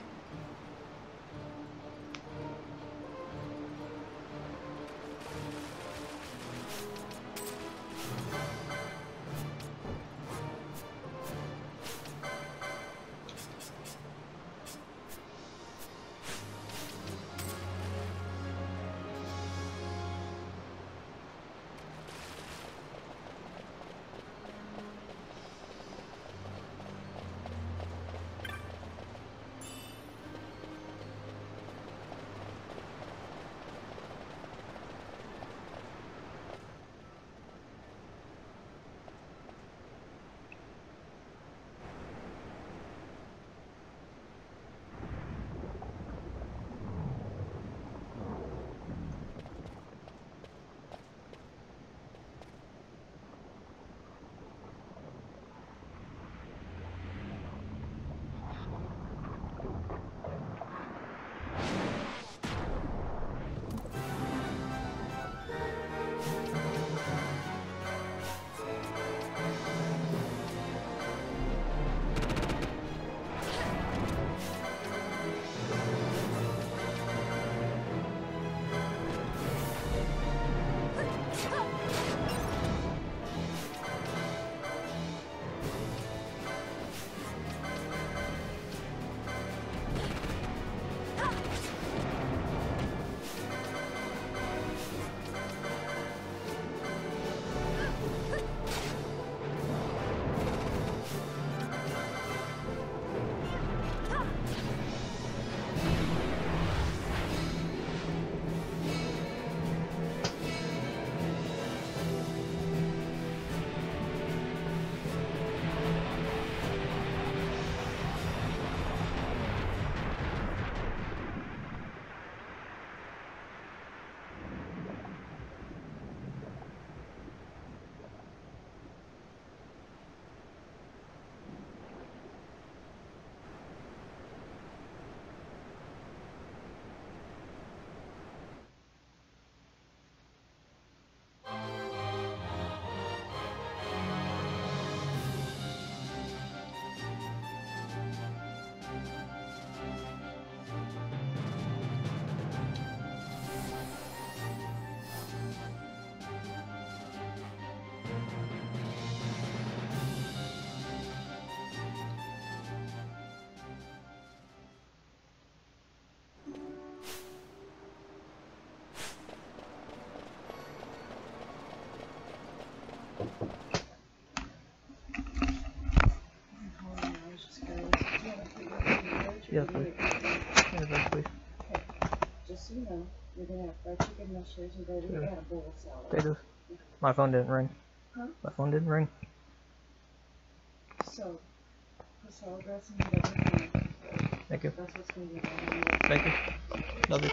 Yeah, please. Yeah, please. Just so you know, you're gonna have fried chicken, mushrooms, and gravy, and a bowl of salad. Potatoes. My phone didn't ring. Huh? My phone didn't ring. So, put salad dressing and everything. Thank you. That's what's gonna be Thank you. Love you.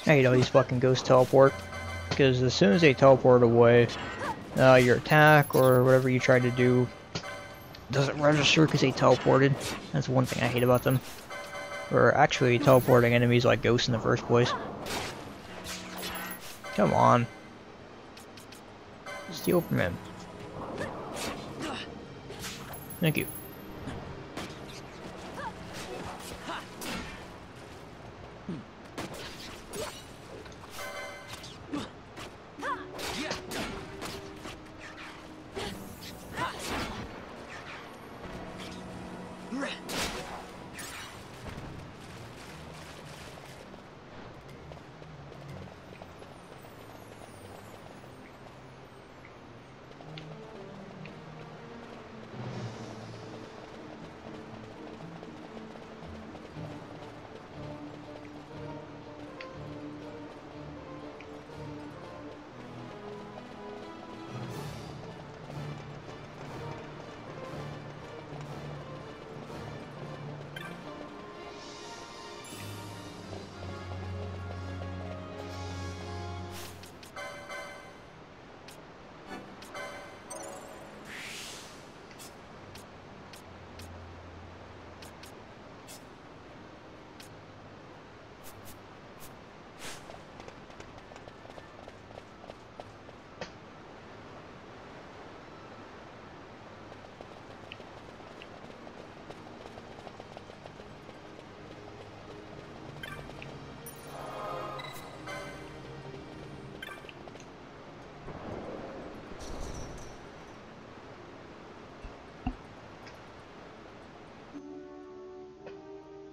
I hate all these fucking ghosts teleport, because as soon as they teleport away, your attack or whatever you try to do doesn't register because they teleported. That's one thing I hate about them. Or actually teleporting enemies like ghosts in the first place. Come on. Steal from him. Thank you.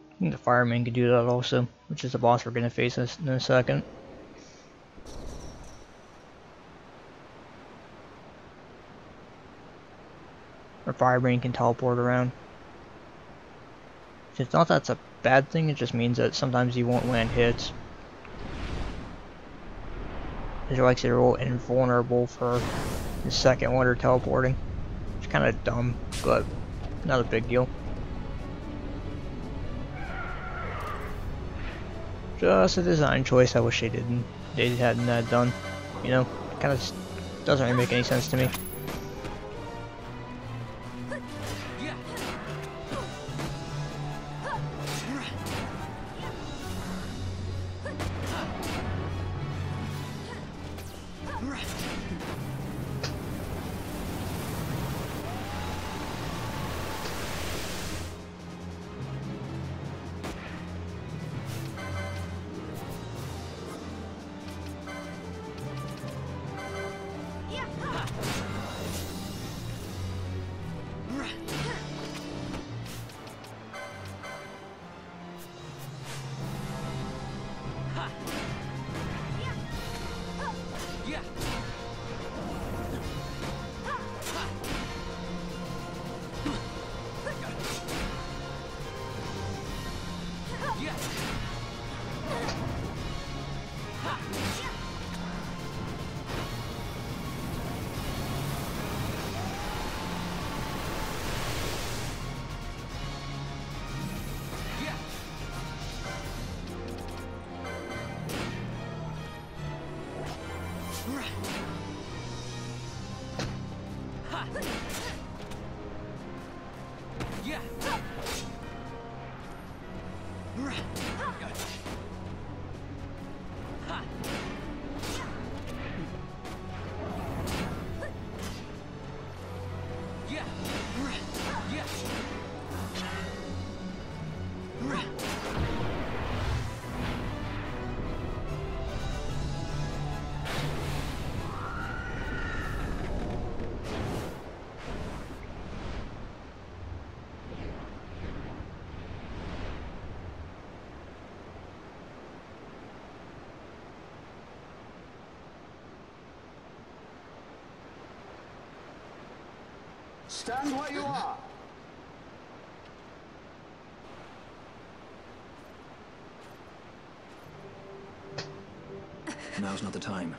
I think the fireman could do that also, which is the boss we're gonna face in a second. Or fireman can teleport around. It's not that's a bad thing, it just means that sometimes you won't land hits. Because you're like they're all invulnerable for the second one or teleporting. It's kinda dumb, but not a big deal. Just a design choice I wish they hadn't done. You know, kind of doesn't really make any sense to me. Stand where you are. Now's not the time.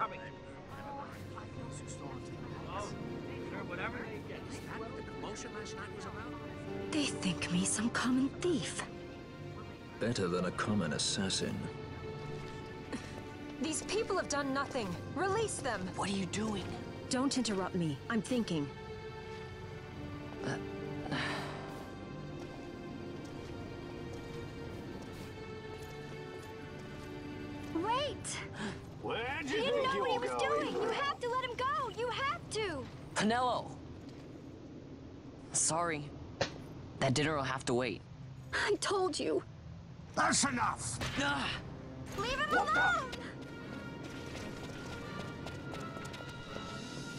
coming. They think me some common thief. Better than a common assassin. These people have done nothing. Release them! What are you doing? Don't interrupt me. I'm thinking. Wait! Where'd He you didn't think know you what he were was going? doing! You have to let him go! You have to! Pinello! Sorry. That dinner will have to wait. I told you. That's enough! Ah! Leave him alone!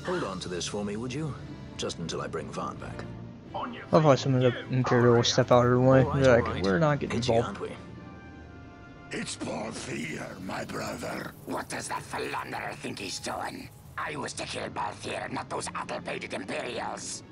Hold on to this for me, would you? Just until I bring Vaughn back. Love how some of the Imperial will step out of the way. They're like, we're not getting Itchy, involved. aren't we? It's Balthier, my brother. What does that philanderer think he's doing? I was to kill Balthier, not those addle-pated Imperials.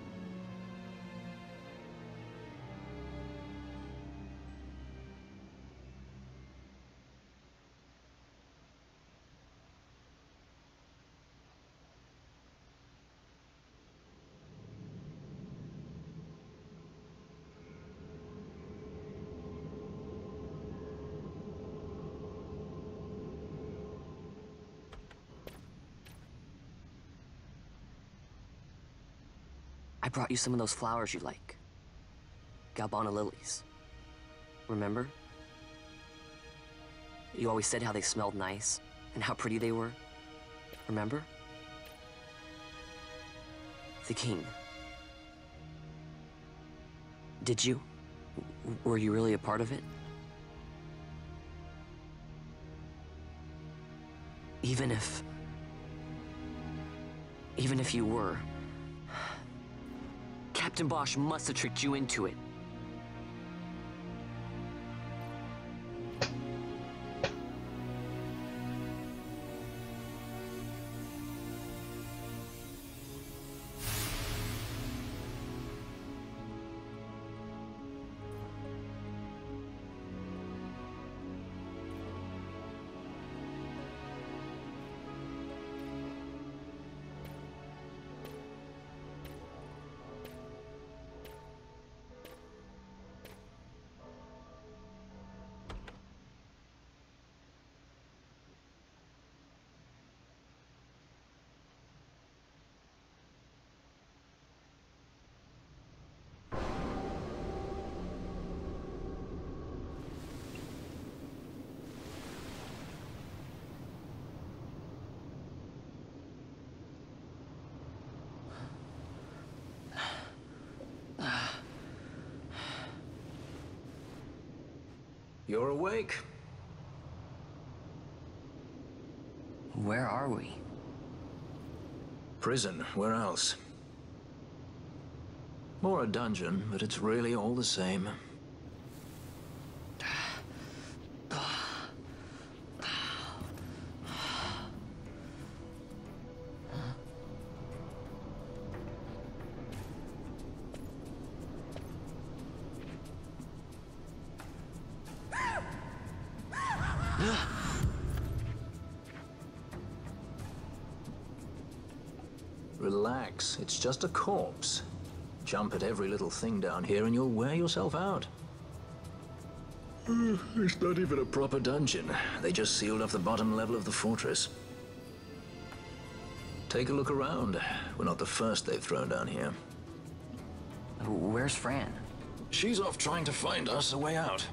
I brought you some of those flowers you like. Galbana lilies. Remember? You always said how they smelled nice and how pretty they were. Remember? The king. Did you? Were you really a part of it? Even if you were, Captain Bosch must have tricked you into it. You're awake. Where are we? Prison, where else? More a dungeon, but it's really all the same. Relax, it's just a corpse. Jump at every little thing down here and you'll wear yourself out. It's not even a proper dungeon. They just sealed off the bottom level of the fortress. Take a look around. We're not the first they've thrown down here. Where's Fran? She's off trying to find us a way out.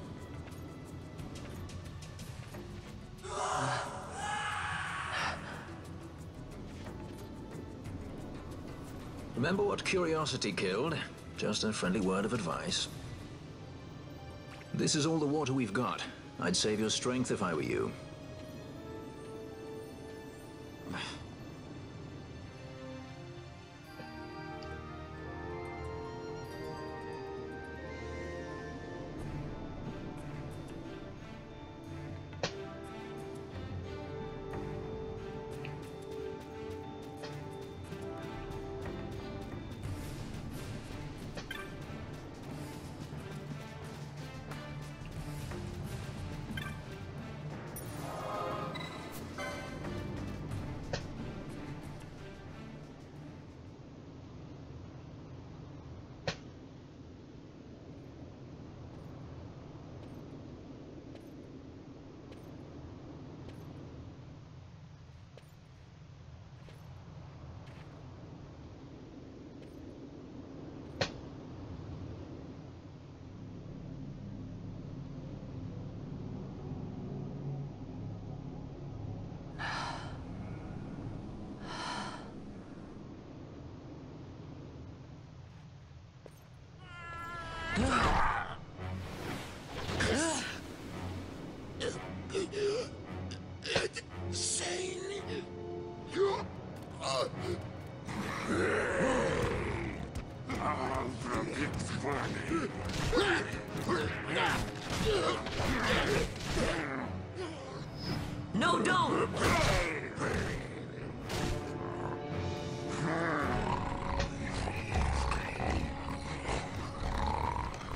Remember what curiosity killed? Just a friendly word of advice. This is all the water we've got. I'd save your strength if I were you.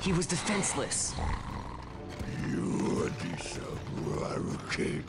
He was defenseless. You are disappointed.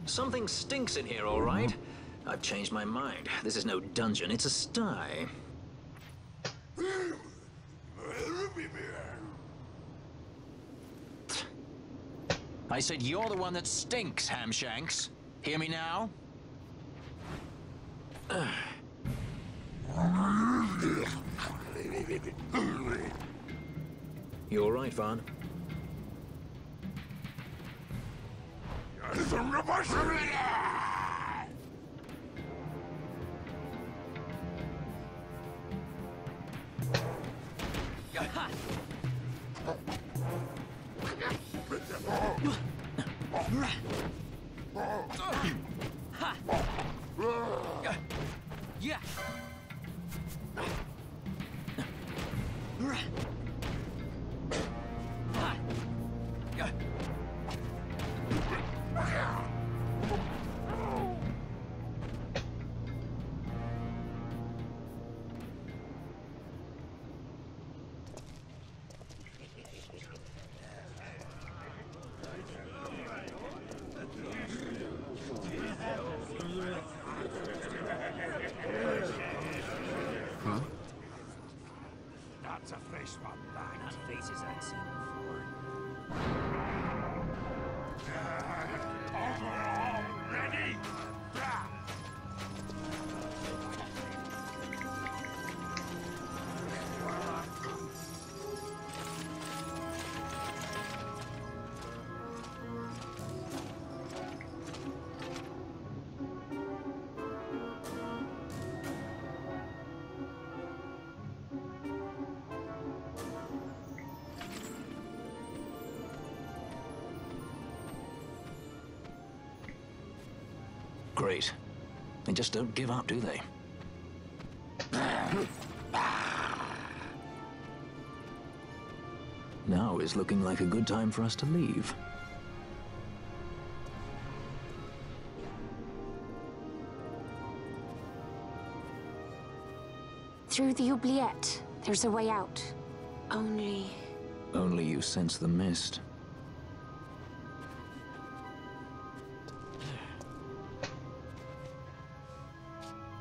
Something stinks in here, all right. I've changed my mind. This is no dungeon, it's a sty. I said you're the one that stinks, Hamshanks. Hear me now? You all right, Vaughn? Yeah. That's a face one back. Not faces I'd seen before. Ready? Great. They just don't give up, do they? Now is looking like a good time for us to leave. Through the oubliette, there's a way out. Only... Only you sense the mist.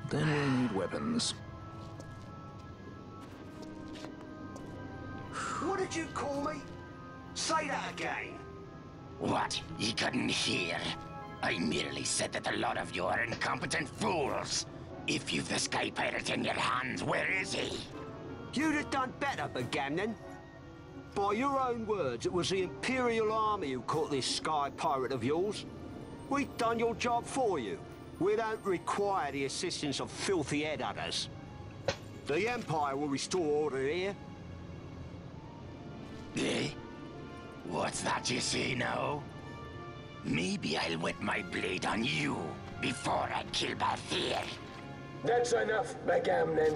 Then we'll need weapons. What did you call me? Say that again. What? You couldn't hear? I merely said that a lot of you are incompetent fools. If you've the Sky Pirate in your hands, where is he? You'd have done better, Bagamnon. By your own words, it was the Imperial Army who caught this Sky Pirate of yours. We've done your job for you. We don't require the assistance of filthy headhunters. The Empire will restore order here. Eh? What's that you say now? Maybe I'll wet my blade on you before I kill Balthier. That's enough, Bagamnon.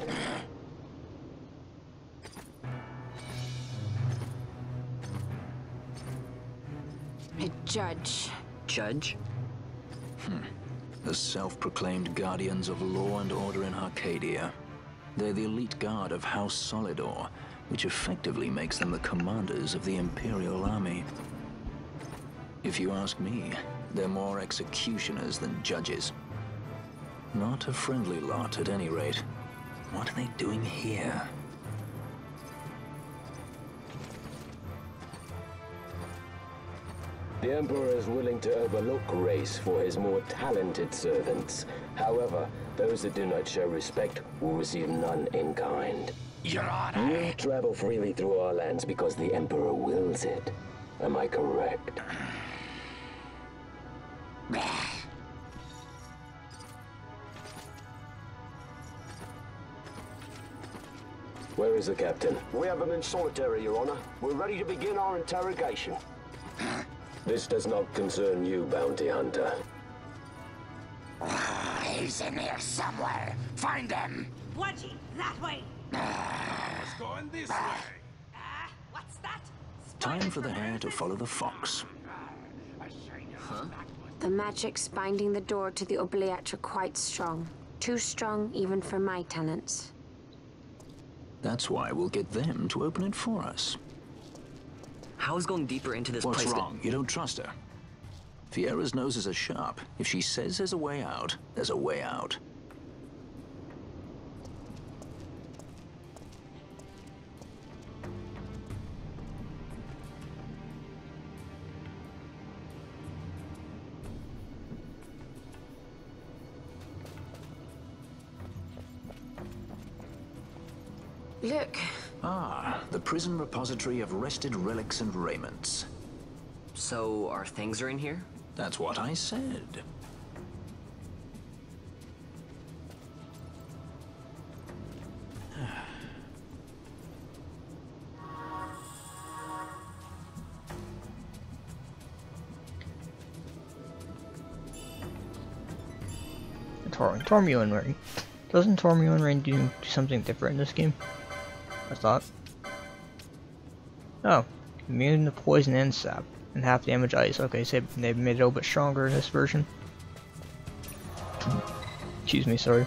A judge. Judge? The self-proclaimed guardians of law and order in Arcadia. They're the elite guard of House Solidor, which effectively makes them the commanders of the Imperial Army. If you ask me, they're more executioners than judges. Not a friendly lot, at any rate. What are they doing here? The Emperor is willing to overlook race for his more talented servants. However, those that do not show respect will receive none in kind. Your Honor. You travel freely through our lands because the Emperor wills it. Am I correct? Where is the captain? We have him in solitary, Your Honor. We're ready to begin our interrogation. This does not concern you, bounty hunter. He's in here somewhere. Find him. Bludgy, that way. It's going this way. What's that? Time for the hare to follow the fox. Huh? The magics binding the door to the oubliette are quite strong. Too strong even for my talents. That's why we'll get them to open it for us. How is going deeper into this What's place? wrong? You don't trust her? Fiera's noses are sharp. If she says there's a way out, there's a way out. Look. Ah, the prison repository of wrested relics and raiments. So, our things are in here? That's what I said. Tormund Ring. Doesn't Tormund Ring do something different in this game? I thought. Oh, immune to poison and sap, and half damage ice. Okay, so they've made it a little bit stronger in this version. Excuse me, sorry.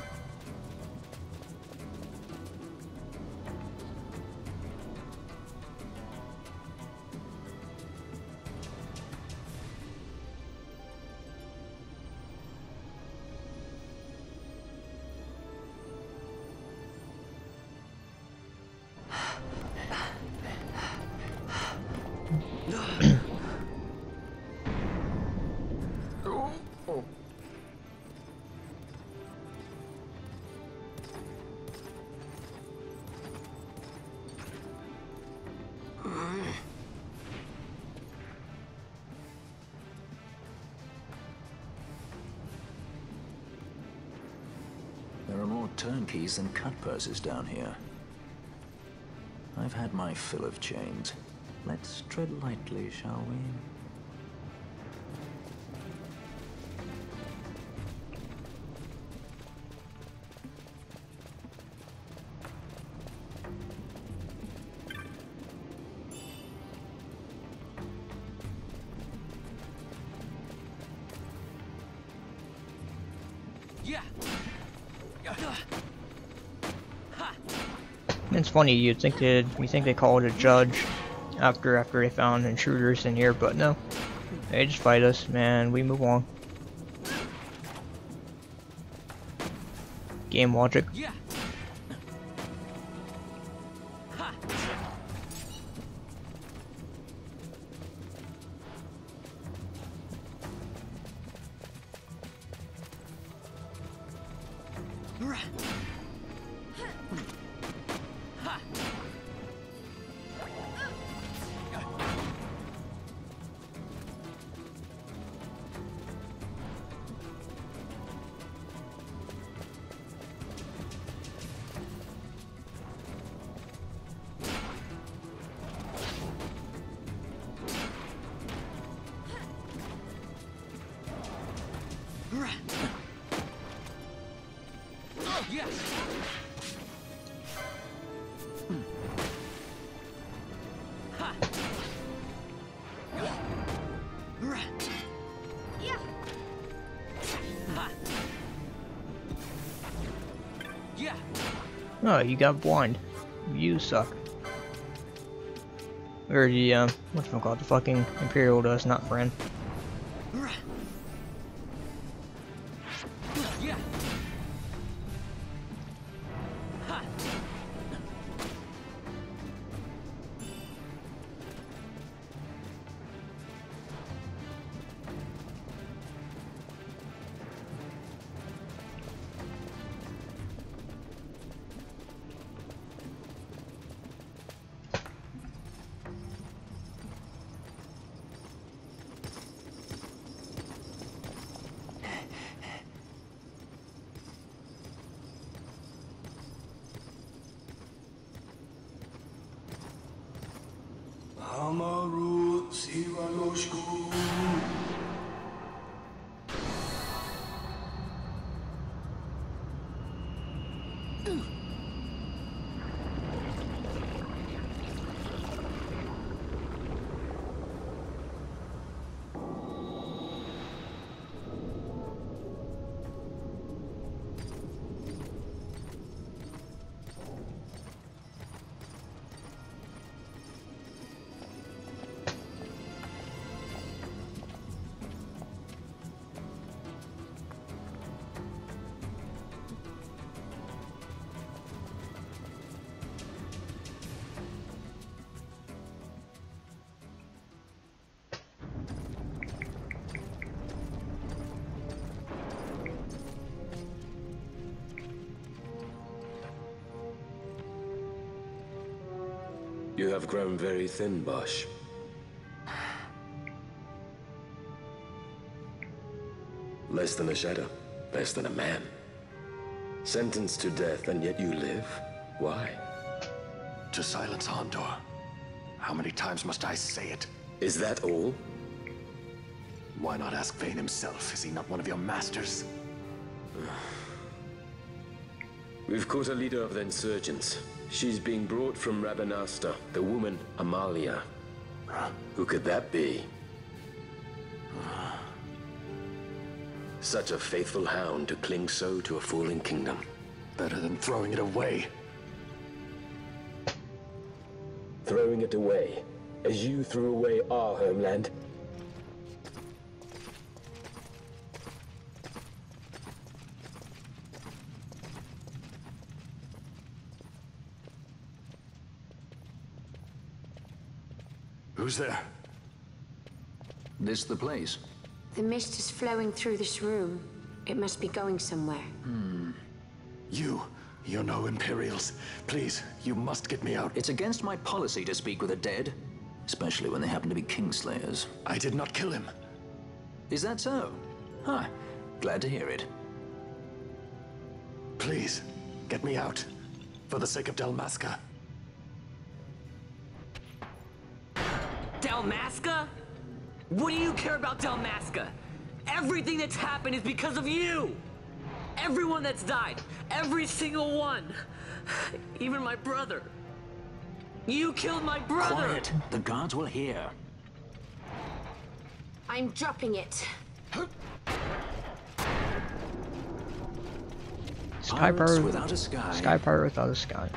There are more turnkeys than cut purses down here. I've had my fill of chains. Let's tread lightly, shall we? It's funny, you think they called a judge after they found intruders in here, but no. They just fight us, man. We move on. Game logic. Oh, you got blind. You suck. Or the, whatchamacallit, the fucking Imperial does, not friend. You have grown very thin, Bosch. Less than a shadow, less than a man. Sentenced to death, and yet you live? Why? To silence Hondor. How many times must I say it? Is that all? Why not ask Vane himself? Is he not one of your masters? We've caught a leader of the insurgents. She's being brought from Rabanasta, the woman Amalia. Who could that be? Such a faithful hound to cling so to a fallen kingdom. Better than throwing it away. Throwing it away, as you threw away our homeland? Who's there? This the place? The mist is flowing through this room. It must be going somewhere. You know Imperials. Please, you must get me out. It's against my policy to speak with the dead, especially when they happen to be Kingslayers. I did not kill him. Is that so? Huh. Glad to hear it. Please, get me out. For the sake of Dalmasca. Dalmasca? What do you care about Dalmasca? Everything that's happened is because of you! Everyone that's died, every single one. Even my brother. You killed my brother! Quiet! The guards will hear. I'm dropping it. Sky Pirates pirate without a sky. Sky pirate without a sky.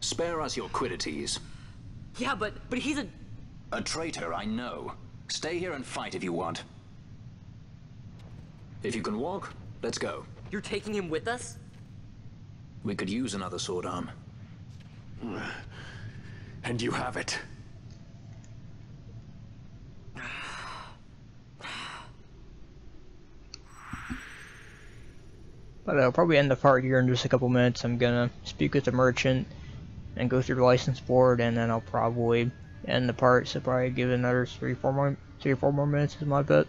Spare us your quiddities. Yeah, but he's A traitor, I know. Stay here and fight if you want. If you can walk, let's go. You're taking him with us? We could use another sword arm. And you have it. But I'll probably end the part here in just a couple minutes. I'm gonna speak with the merchant and go through the license board, and then I'll probably end the part. So probably give it another 3 or 4 more minutes is my bet.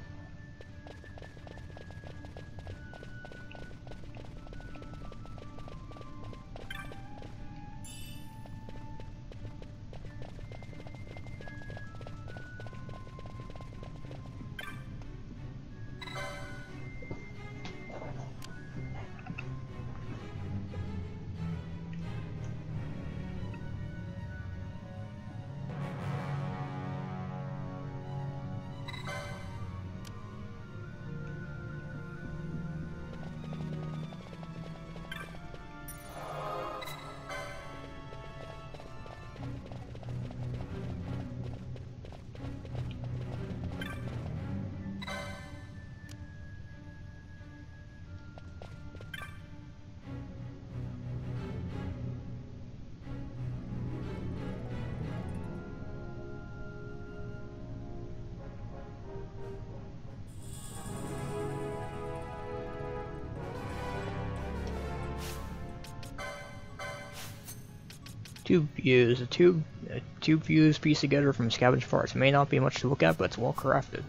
Tube views. A tube views pieced together from scavenged parts. It may not be much to look at, but it's well crafted.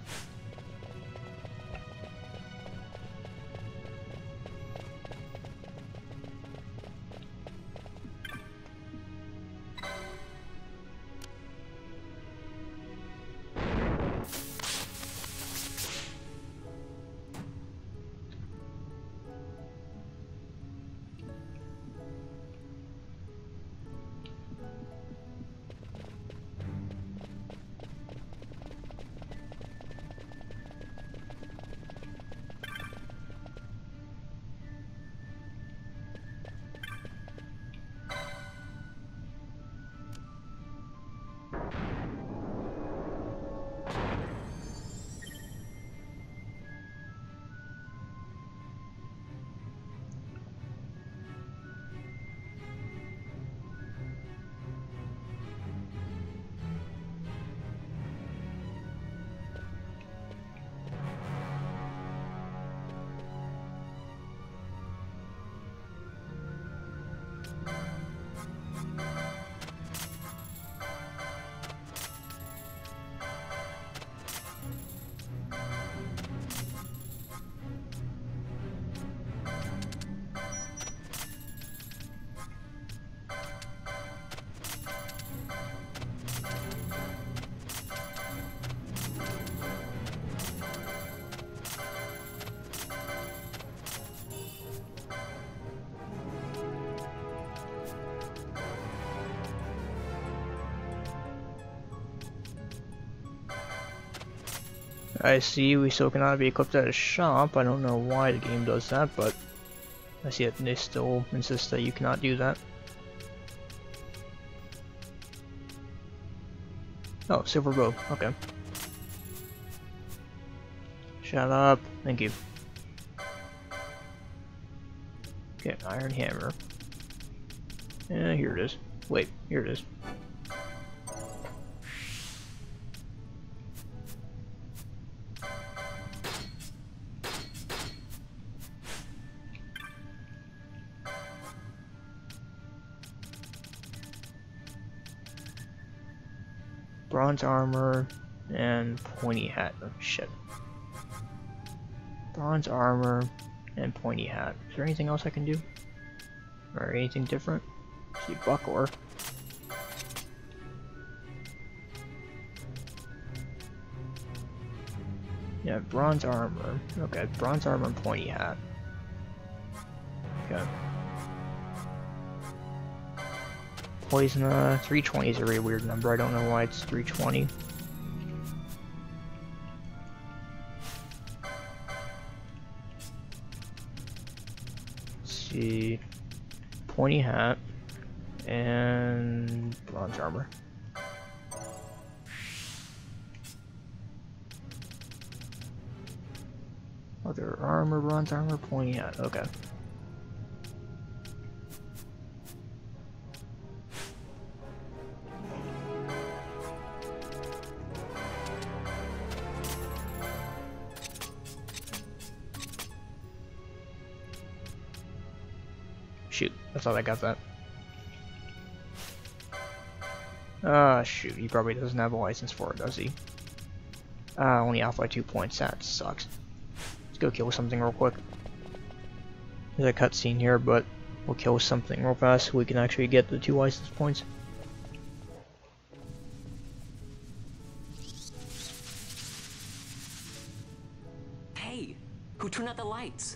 I see we still cannot be equipped at a shop. I don't know why the game does that, but I see that they still insist that you cannot do that. Oh, silver bow. Okay. Shut up. Thank you. Okay, iron hammer. Yeah, here it is. Wait, here it is. Bronze armor and pointy hat. Oh shit. Bronze armor and pointy hat. Is there anything else I can do? Or anything different? See, buckler. Yeah, bronze armor. Okay, bronze armor and pointy hat. Okay. Poison, 320 is a really weird number. I don't know why it's 320. Let's see. Pointy hat and bronze armor. Other armor, bronze armor, pointy hat. Okay. Shoot, I thought I got that. Ah, shoot, he probably doesn't have a license for it, does he? Only off by 2 points, that sucks. Let's go kill something real quick. There's a cutscene here, but we'll kill something real fast so we can actually get the 2 license points. Hey, who turned out the lights?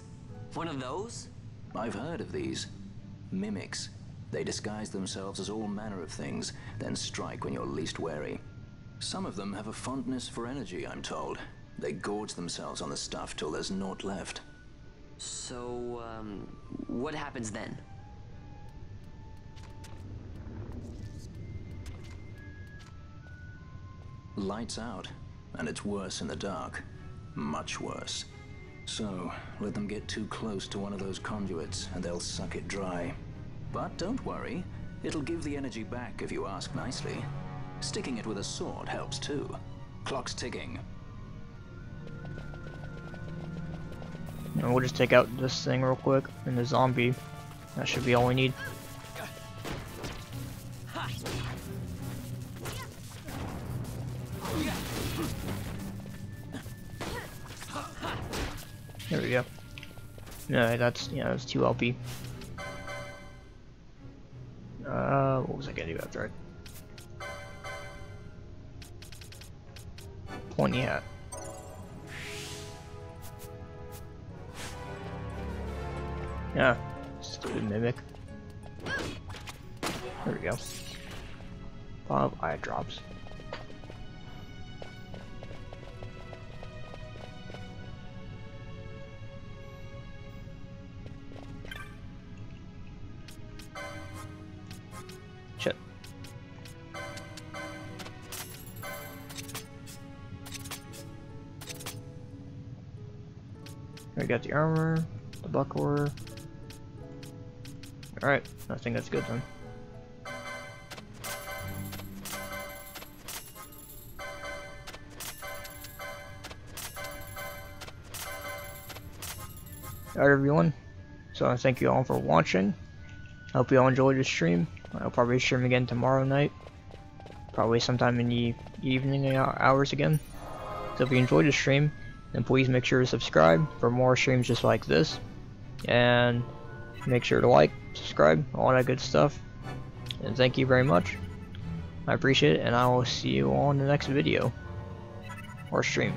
One of those? I've heard of these. Mimics. They disguise themselves as all manner of things, then strike when you're least wary. Some of them have a fondness for energy, I'm told. They gorge themselves on the stuff till there's naught left. So, what happens then? Lights out, and it's worse in the dark. Much worse. So, let them get too close to one of those conduits, and they'll suck it dry. But don't worry, it'll give the energy back if you ask nicely. Sticking it with a sword helps too. Clock's ticking. And we'll just take out this thing real quick, and the zombie. That should be all we need. There we go. No, that's 2 LP. What was I gonna do after it? Pointy hat. Yeah, stupid mimic. There we go. 5 eye drops. Shit. We got the armor, the buckler. Alright, I think that's good then. Alright everyone, so I thank you all for watching. I hope you all enjoyed the stream. I'll probably stream again tomorrow night. Probably sometime in the evening hours again. So if you enjoyed the stream, then please make sure to subscribe for more streams just like this. And make sure to like, subscribe, all that good stuff. And thank you very much. I appreciate it, and I will see you all in the next video or stream.